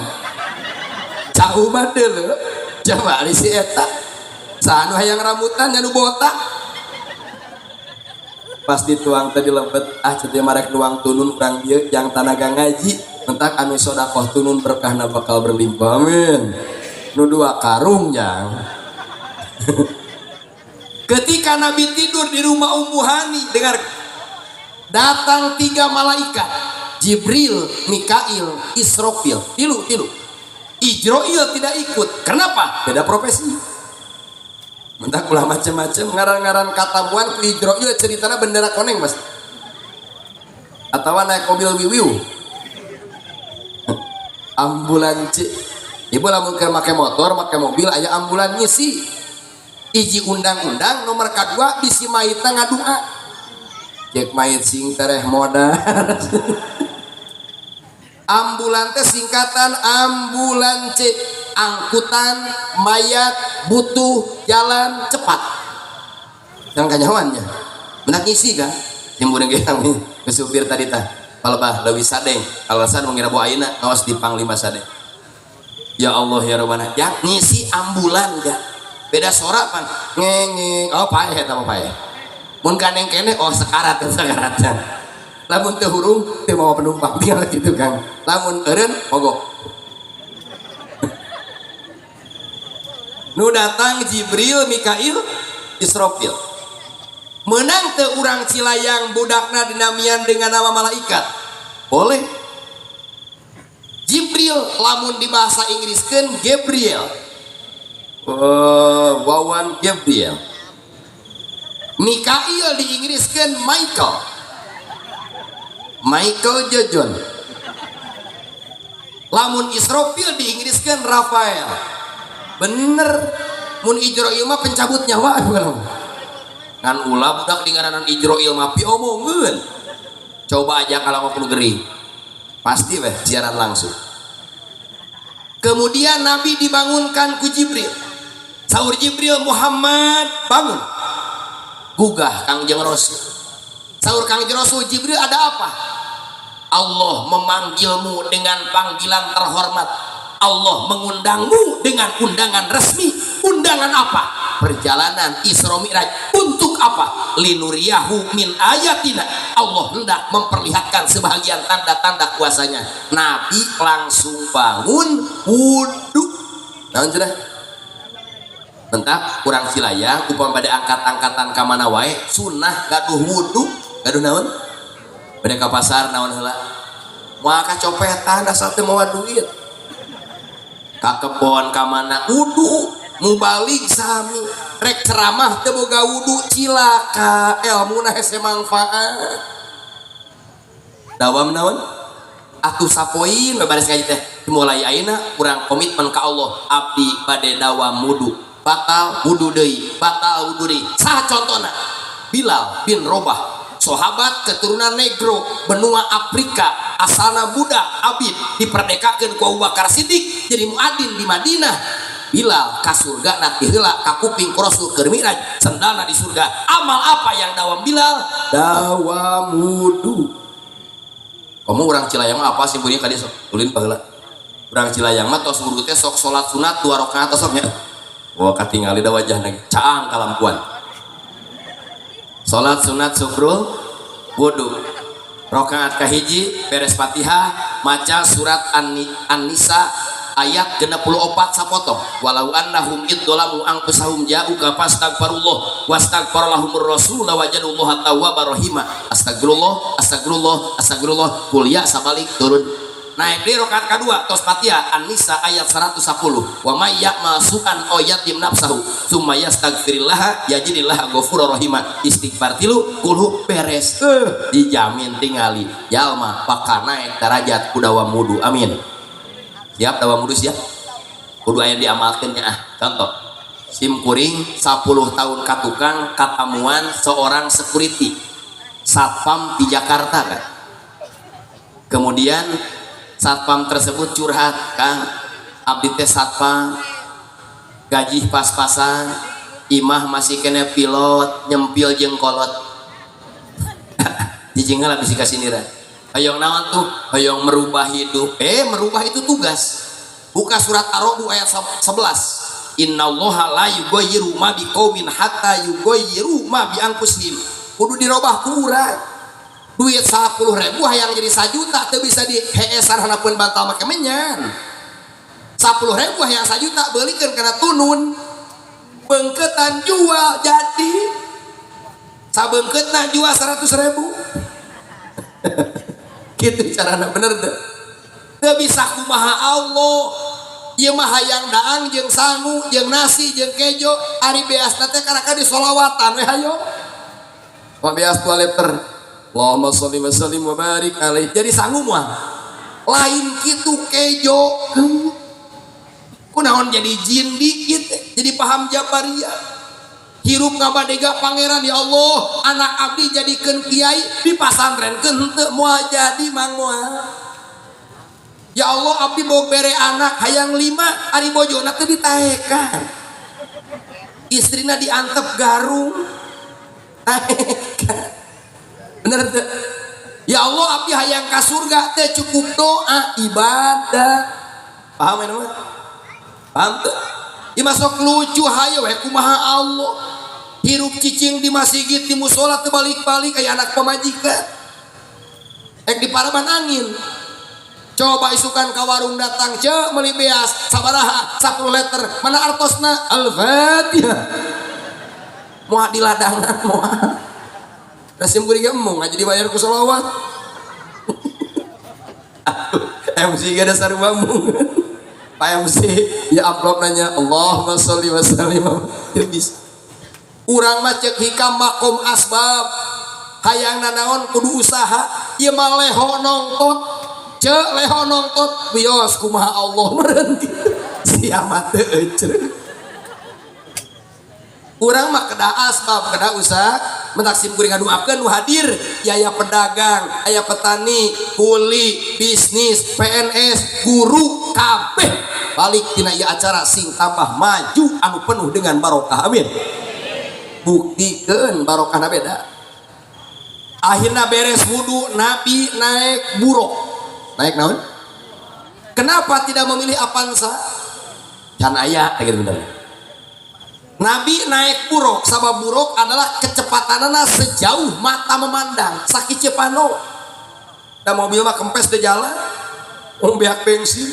Jauh mah deuleu. Coba ali si eta. Sanu hayang rambutan anu botak. Pas dituang teh dilebet ceuk marek nuang tunun urang dieu yang tanaga ngaji entak anu sedekah tunun berkahna bakal berlimpah amin. Nu 2 karung jang. Ketika Nabi tidur di rumah Ummu Hani, dengar datang 3 malaikat, Jibril, Mikail, Israfil, tilu. Ijroil tidak ikut. Kenapa? Beda profesi. Mentak ulah macam-macam ngaran-ngaran katamuan ku Ijroil ceritana bendera koneng mas. Atau naik mobil wiwiu. Ambulansi ibu lamun keur make motor make mobil aya ambulan ngisi iji undang-undang nomor kedua bisi maitna ngadua cek mait sing tereh modal ambulan teh singkatan ambulans angkutan mayat butuh jalan cepat yang kanyawannya benak ngisi kan yang budeng geang nih ke supir tadi tah palebah leuwih sadeng alasan mengira bu ayeuna ngawas di panglima sadeng ya Allah ya Rabbana ya ngisi ambulan ya beda sorak pan ngeng oh paeh eta mah paeh mun kaneng keneh oh sekarat lamun teu hurung teu mawa penumpang tinggal gitu kan lamun eureun mogok nu datang Jibril Mikail Israfil menang teu urang Cilayang budakna dinamian dengan nama malaikat boleh Jibril lamun di bahasa Inggriskeun Gabriel wawan Gabriel Mikail di Inggriskeun Michael Jojon lamun Israfil di Inggriskeun Rafael bener mun Ijroil mah pencabut nyawa kan ulah budak di ngaranan Ijroil mah piomongkeun coba aja kalau mau gering pasti weh siaran langsung kemudian Nabi dibangunkan ku Jibril saur Jibril Muhammad bangun gugah Kangjeng Rasul saur Kangjeng Rasul Jibril ada apa Allah memanggilmu dengan panggilan terhormat Allah mengundangmu dengan undangan resmi undangan apa perjalanan Isra Mi'raj untuk apa linuriyahu min ayatina Allah hendak memperlihatkan sebahagian tanda-tanda kuasanya Nabi langsung bangun wudu naon cenah entah kurang Cilayang upama pada angkat-angkatan ka mana wae sunnah gaduh wudu gaduh naon bade ka pasar naon heula moal kacopetan asal teu mawa duit ka kebon ka mana wudu mubalik sami rek ceramah teu boga wudu cilaka ilmuna hese manfaat dawam naon atuh sapoin bebares kaji teh mulai ayeuna urang komitmen ka Allah abdi bade dawam wudu batal wudu deui saha contona Bilal bin Robah sahabat keturunan negro benua Afrika asalna budak abid diperdekakeun ku Abu Bakar Siddiq jadi muadzin di Madinah Bilal ka surga nanti heula ka kuping ku Rasul keur Mi'raj sendalna di surga amal apa yang dawam Bilal dawam wudu kamu urang Cilayang apa sih bunyi ka dieu ulin baheula urang Cilayang mah tos wudu teh sok salat sunat 2 rakaat tos nya wah katingali da wajahna caang kalampuan salat sunat sukrul wudu rakaat kahiji beres Fatihah maca surat An-Nisa ayat 64 sapotong walau annahum idzalamu anfusahum ja'uka fastaghfirullah wastaghfaralahumur rasul wajadullaha tawwabar rahima astagfirullah kul ya sabalik turun naik di rakaat kedua tos Fatihah An-Nisa ayat 110 wa may ya'mal su'an aw yatim nafsahu tsumma yastaghfirillah yajidillah ghafurur rahima istighfar tilu kulhu beres dijamin tingali jalma bakal naik derajat ku dawam wudu amin siap dawam wudu siap kudu aya diamalkeun nya contoh sim kuring 10 tahun katukang katamuan seorang security satpam di Jakarta kan kemudian satpam tersebut curhat Kang abdi teh satpam gaji pas-pasan imah masih kena pilot nyempil jeung kolot dijinggal bisi kasinira hayong naon tuh hayong merubah hidup merubah itu tugas buka surat Ar-Ra'd ayat 11 innallaha la yughayyiru ma biqaumin hatta yughayyiru ma bi anfusihim kudu dirobah ku urang duit 10.000 hayang jadi 1 juta teu bisa diheesan hanapeun bantal make menyan 10.000 hayang 1 juta beulikeun kana tunun beungkeutan jual jadi sabeungkeutna jual 100.000 kitu carana bener teu bisa kumaha Allah ieu mah hayang daang jeung sangu jeung nasi jeung kejo ari beasna teh karaka disolawatan we hayo wa beas 2 liter Allahumma sholli wa sallim wa barik alaih jadi sanggup mah lain kitu kejo kunaon jadi jin dikit jadi paham Jabariyah hirup ngabadega pangeran ya Allah anak abdi jadikeun kiai di pasantrenkeun henteu moal jadi mang moal ya Allah abdi boga bere anak hayang 5 ari bojona teu ditaekan istrina diantep garung taekan bener teu ya Allah abdi hayang ka surga teh cukup doa ibadah paham ya mah paham teu ieu masuk lucu hayo we kumaha Allah hirup cicing di masjid di musola teu balik-balik kayak anak pemajikan ek di paraban angin coba isukan ka warung datang ce meuli beas sabaraha 10 liter mana artosna Al-Fatihah moal di ladangan moal rasim kuring emong aja dibayar ku sholawat MC gak ada sarubamung Pak MC ya amplop nanya Allahumma sholli wa sallim bis urang mah ceuk hikam makom asbab hayang nanaon kudu usaha ieu mah leho nongtot ceuk leho nongtot bios kumaha Allah meureun sia mah teu eceuk urang mah kedah asbab kedah usaha mentaksim kuring ngaduakeun nu hadir ya aya pedagang aya petani kuli bisnis PNS guru kabeh balik tina ieu acara sing tambah maju anu penuh dengan barokah amin buktikeun barokahna beda akhirna beres wudu Nabi naik buruk naik naon kenapa tidak memilih Avanza can aya gitu bener Nabi naik buruk sabab buruk adalah kecepatanana sejauh mata memandang sakit cepano da mobil mah kempes di jalan beak bensin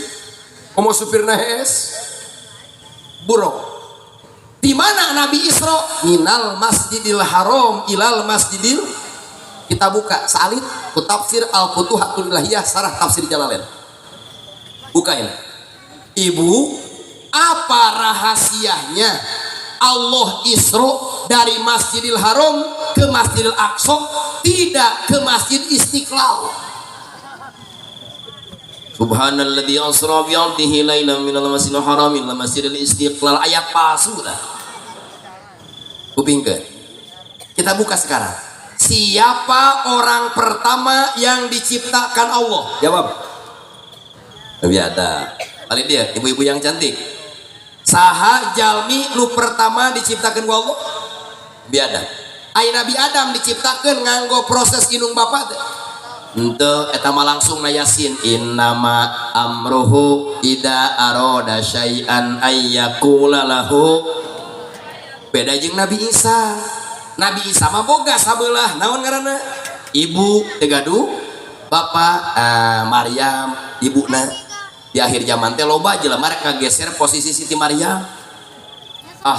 mau supirna hes buruk di mana Nabi Isra minal masjidil haram ilal masjidil kita buka salit ku tafsir al-futuhatul ilahiyah sarah tafsir Jalalain buka ini ibu apa rahasianya Allah Isra dari Masjidil Haram ke Masjidil Aqsa tidak ke Masjid Istiqlal Subhanalladzi asra bi 'abdihi lailan minal masjidil haram ila masjidil istiqlal ayat palsu lah kupingkeun kita buka sekarang siapa orang pertama yang diciptakan Allah jawab Nabi Adam paling dia ibu-ibu yang cantik saha jalmi nu pertama diciptakan ku Allah Nabi Adam ai Nabi Adam diciptakan nganggo proses indung bapa teh henteu eta mah langsung na Yasin innama amruhu ida aroda syai'an ayyakula lahu beda jeung Nabi Isa mah boga sabelah naon ngaranna ibu tegaduh bapa Maryam ibuna di akhir zaman teh loba jelema rek ngageser posisi Siti Maryam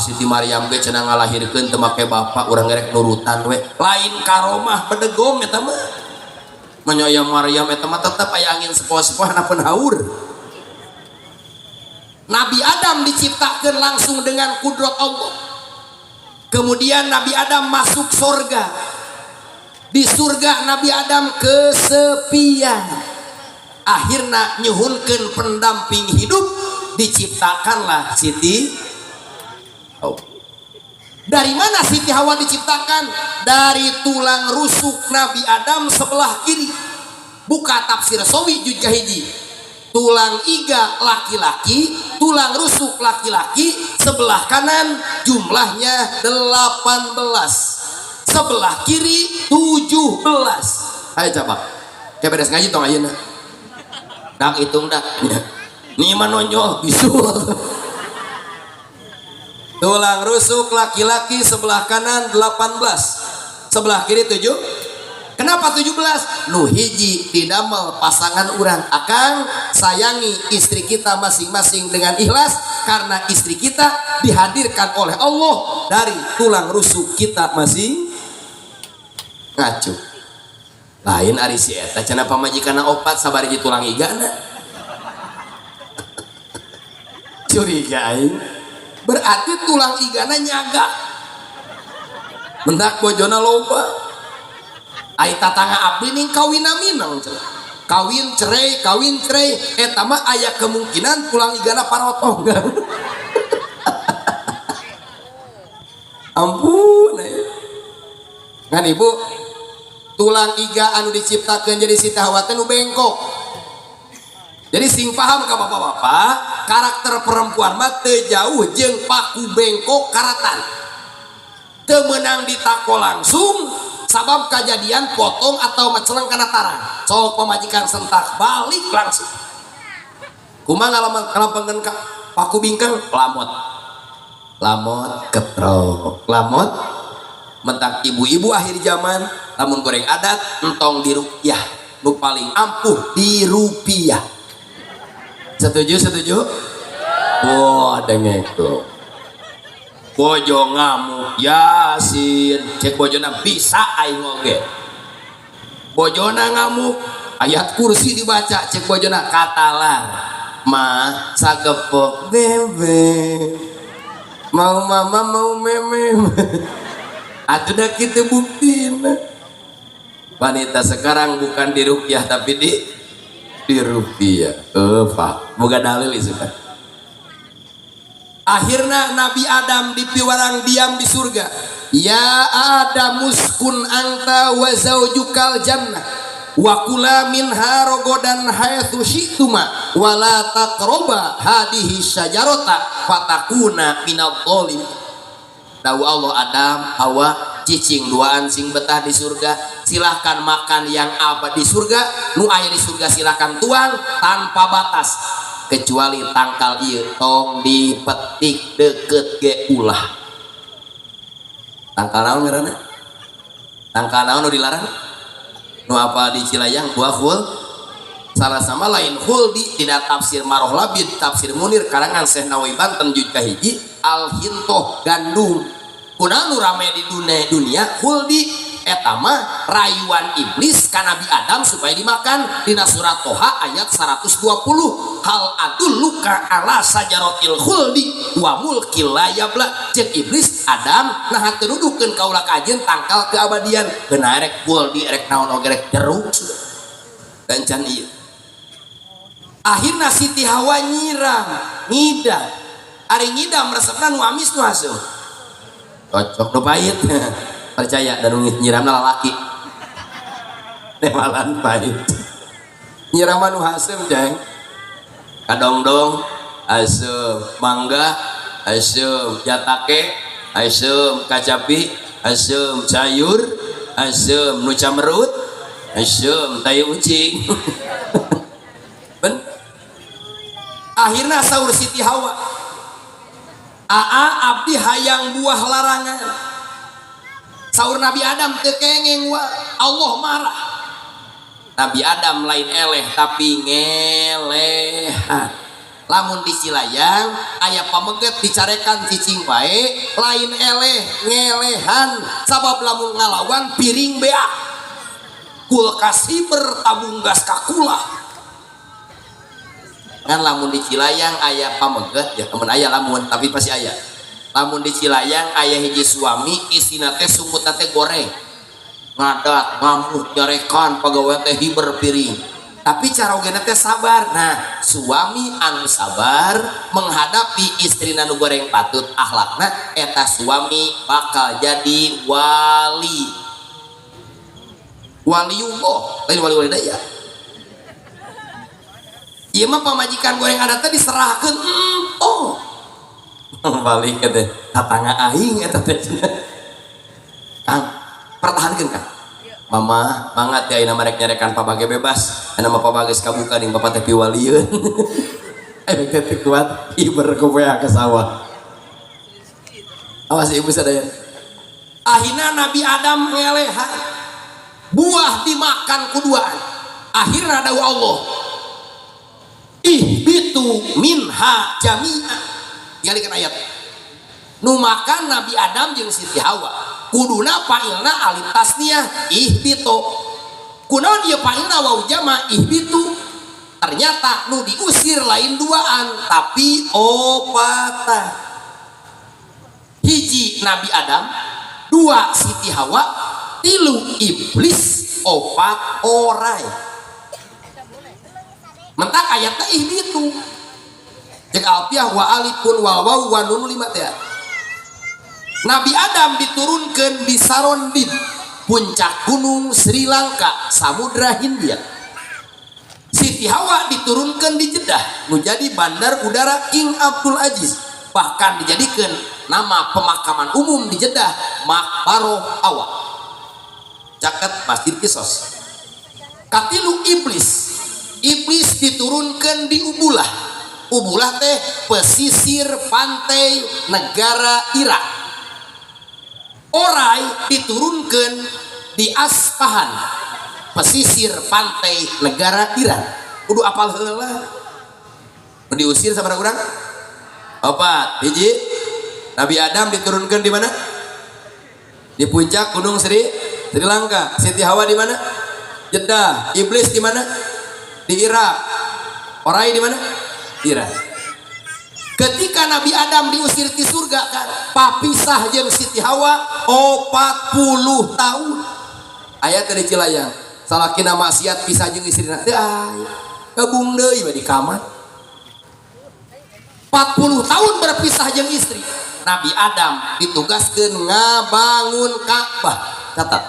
Siti Maryam ge cenah ngalahirkeun teu make bapa urang rek nurutan we lain karomah bedegong eta mah manya Maryam eta mah tetep aya angin sepoh-sepoh hanapeun haur Nabi Adam diciptakeun langsung dengan kudrat Allah kemudian Nabi Adam masuk surga di surga Nabi Adam kesepian akhirnya nyuhunkeun pendamping hidup diciptakanlah Siti Hawa dari mana Siti Hawa diciptakan dari tulang rusuk Nabi Adam sebelah kiri buka tafsir Sawi juz kahiji tulang iga laki-laki tulang rusuk laki-laki sebelah kanan jumlahnya 18 sebelah kiri 17 ayo coba kayak beres ngaji tong ayeuna dak hitung dak nih manonjol bisul tulang rusuk laki-laki sebelah kanan 18 sebelah kiri 7 kenapa 17 nu hiji didamel pasangan urang akang sayangi istri kita masing-masing dengan ikhlas karena istri kita dihadirkan oleh Allah dari tulang rusuk kita masing ngacu lain ari si eta cenah pamajikanna opat sabari di tulang igana curiga aing berarti tulang igana nyaga mendak bojona loba ai tatangga abdi ning kawina minang cenah kawin cerai eta mah aya kemungkinan pulang igana parotong. Ampun ngan ibu tulang iga anu diciptakeun jadi si Hawa teh nu bengkok. Jadi sing paham ka bapak-bapak, karakter perempuan mah teu jauh jeung paku bengkok karatan. Teu meunang ditako langsung sabab kejadian potong atau maceleng kana tarang. Sok pamajikan sentak balik langsung. Kumaha ngalampengkeun ka paku bingkang lamot ketrok lamot mentak ibu-ibu akhir zaman lamun goreng adat entong dirupiah nu paling ampuh di rupiah. Setuju wah dengek tuh bojo ngamuk yasin cek bojona bisa aing oge bojona ngamuk ayat kursi dibaca cek bojona katalar ma sagepok bebe mau mama mau meme atuh dah kita buktiin. Wanita sekarang bukan di rupiah tapi di rupiah. Pak boga dalil isukan. Akhirnya Nabi Adam dipiwarang diam di surga. Ya Adam muskun anta wa zaujukal jannah wa kula minha rogodan haitsu syi'tuma wa la taqraba hadhihi syajarata fatakuna minadh dhalim. Tahu Allah Adam Hawa cicing duaan sing betah di surga silahkan makan yang apa di surga nu aya di surga silahkan tuang tanpa batas kecuali tangkal ieu tong dipetik deket ge ulah. Tangkal naon ngaranna? Tangkal naon nu dilarang? Nu apa di Cilayang buah hul salah sama lain huldi tidak tafsir Maroh Labid tafsir Munir karangan Syekh Nawawi Banten juz kahiji al hintoh gandum kunaon nu rame di dunia huldi eta mah rayuan iblis ka Nabi Adam supaya dimakan dina surat Toha ayat 120 hal adulluka ala sajaratil khuldi wa mulkil la yabla cek iblis Adam nah teu nuduhkeun kaula ka ajeun tangkal keabadian beuna rek khuldi rek naon oge rek jeruk dan can ieu akhirna Siti Hawa nyiram ngidam ari ngidam resepna nu amis nu hasil cocok nu pahit percaya dan nyiramna lalaki nemalan pahit nyiram anu hasem jeng kadongdong asem mangga asem jatake asem kacapi asem sayur asem nu camerut asem tai ucing ben akhirna saur Siti Hawa abdi hayang buah larangan saur Nabi Adam teu kengeng wa Allah marah. Nabi Adam lain eleh tapi ngelehan. Lamun di Cilayang aya pameget dicarekan cicing wae lain eleh ngelehan sabab lamun ngalawan piring beak kulkas hiber tabung gas kakulah kan lamun di Cilayang aya pameget ya temen aya lamun tapi pasti aya lamun di Cilayang aya hiji suami istina teh sungkutna teh goreng ngadat ngamuk nyarekan pagawean teh hiber piring tapi cara ogena teh sabar. Nah suami anu sabar menghadapi istrina nu goreng patut akhlakna eta suami bakal jadi waliullah lain wali daya. Ieu mah pamajikan goreng adat teh diserahkeun balik ke teh tatangga aing eta teh Kang pertahankeun Kang mama banget ya ina marek nyarekan pabage bebas ana mah pabage kabuka ning bapak teh piwalieun aya teh kuat iber kopea ke sawah awas ibu sadaya akhirna Nabi Adam ngelehan buah dimakan kuduaan akhirna dawuh Allah ihbitu minha jami'a ngalikeun ayat nu makan Nabi Adam jeung Siti Hawa kuduna fa'ilna alif tasniyah ihbitu kunaon ieu fa'ilna waw jama ihbitu ternyata nu diusir lain duaan tapi opatan hiji Nabi Adam dua Siti Hawa tilu iblis opat orai mentak ayatnya ihbitu cek alfiah wa alifun wal waw wa nun 5 teh. Nabi Adam diturunkan di Sarondib, puncak gunung Sri Lanka, Samudra Hindia. Siti Hawa diturunkan di Jeddah, menjadi bandar udara King Abdul Aziz. Bahkan dijadikan nama pemakaman umum di Jeddah, Makbaroh Hawa. Caket Masjid Kisos. Katilu Iblis diturunkan di Ubulah. Ubulah teh pesisir pantai negara Irak. Orai diturunkan di Aspahan, pesisir pantai negara Iran. Kudu apal heula. Diusir sabaraha urang? 4. Hiji. Nabi Adam diturunkan di mana? Di puncak gunung Sri Lanka. Siti Hawa di mana? Jeddah. Iblis di mana? Di Irak. Orai di mana? Iran. Ketika Nabi Adam diusir di surga kan, papisah jeung Siti Hawa 40 tahun. Ayat dari Cilayang, salakina maksiat pisah jeung istrina teh aya. Gabung deui di kamar. 40 tahun berpisah jeung istri. Nabi Adam ditugaskeun ngabangun Ka'bah. Catat.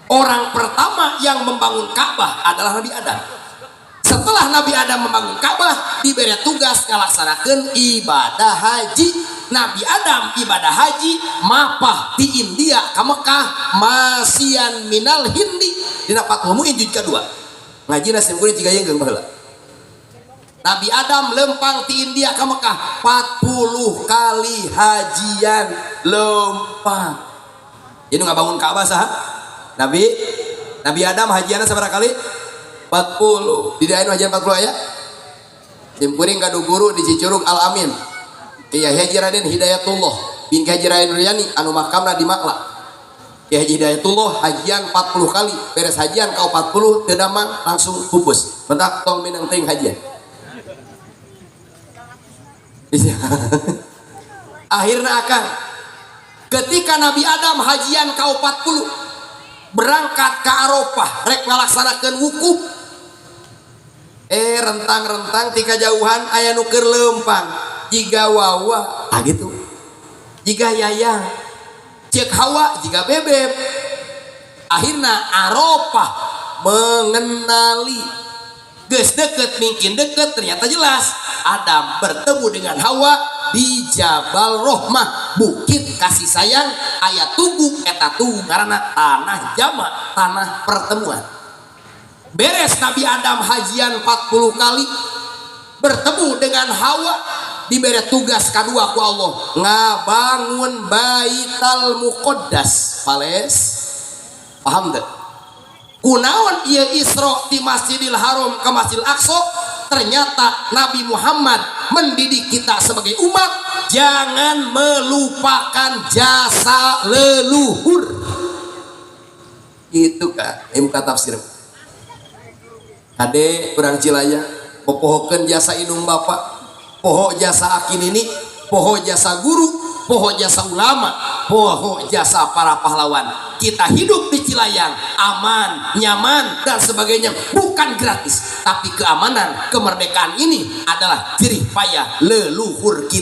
Orang pertama yang membangun Ka'bah adalah Nabi Adam. Setelah Nabi Adam membangun Ka'bah, diberi tugas ngalaksanakeun ibadah haji. Nabi Adam ibadah haji mapah di India ka Mekah masian minal hindi dina 40 injil kedua. Ngajina simkuring ciga yeung baheula. Nabi Adam lempang di India ka Mekah 40 kali hajian lempang. Jadi ngabangun Ka'bah saha? Nabi Adam hajianna sabaraha kali? 40. Di daerah hajian 40 aya. Simkuring kadu guru di Cicurug Al Amin. Kiai Haji Raden Hidayatullah bin Haji Raden Nuryani anu makamna di Makla. Kiai Haji Hidayatullah hajian 40 kali. Beres hajian kau 40 teu damang langsung pupus. Mentak tong minang teuing hajian. Akhirna akan ketika Nabi Adam hajian kau 40 berangkat ke Arafah rek ngalaksanakeun wukuf. Rentang-rentang tika jauhan aya nu keur leumpang jiga wawa gitu, jiga yayang cek Hawa jiga bebek. Akhirna Arafah mengenali geus deket mungkin deket ternyata jelas Adam bertemu dengan Hawa di Jabal Rohmah, bukit kasih sayang. Ayat tugu eta tugu karena tanah jama, tanah pertemuan. Beres Nabi Adam hajian 40 kali bertemu dengan Hawa, diberi tugas kedua ku Allah ngabangun Baitul Muqaddas Pales. Paham deh? Kunaon ieu Isra di Masjidil Haram ke Masjidil Aqsa? Ternyata Nabi Muhammad mendidik kita sebagai umat jangan melupakan jasa leluhur. Itu kan MK tafsir. Ade kurang Cilaya pohokeun jasa indung bapak, poho jasa akin ini, poho jasa guru, poho jasa ulama, poho jasa para pahlawan. Kita hidup di Cilayang aman, nyaman dan sebagainya bukan gratis, tapi keamanan, kemerdekaan ini adalah jerih payah leluhur kita.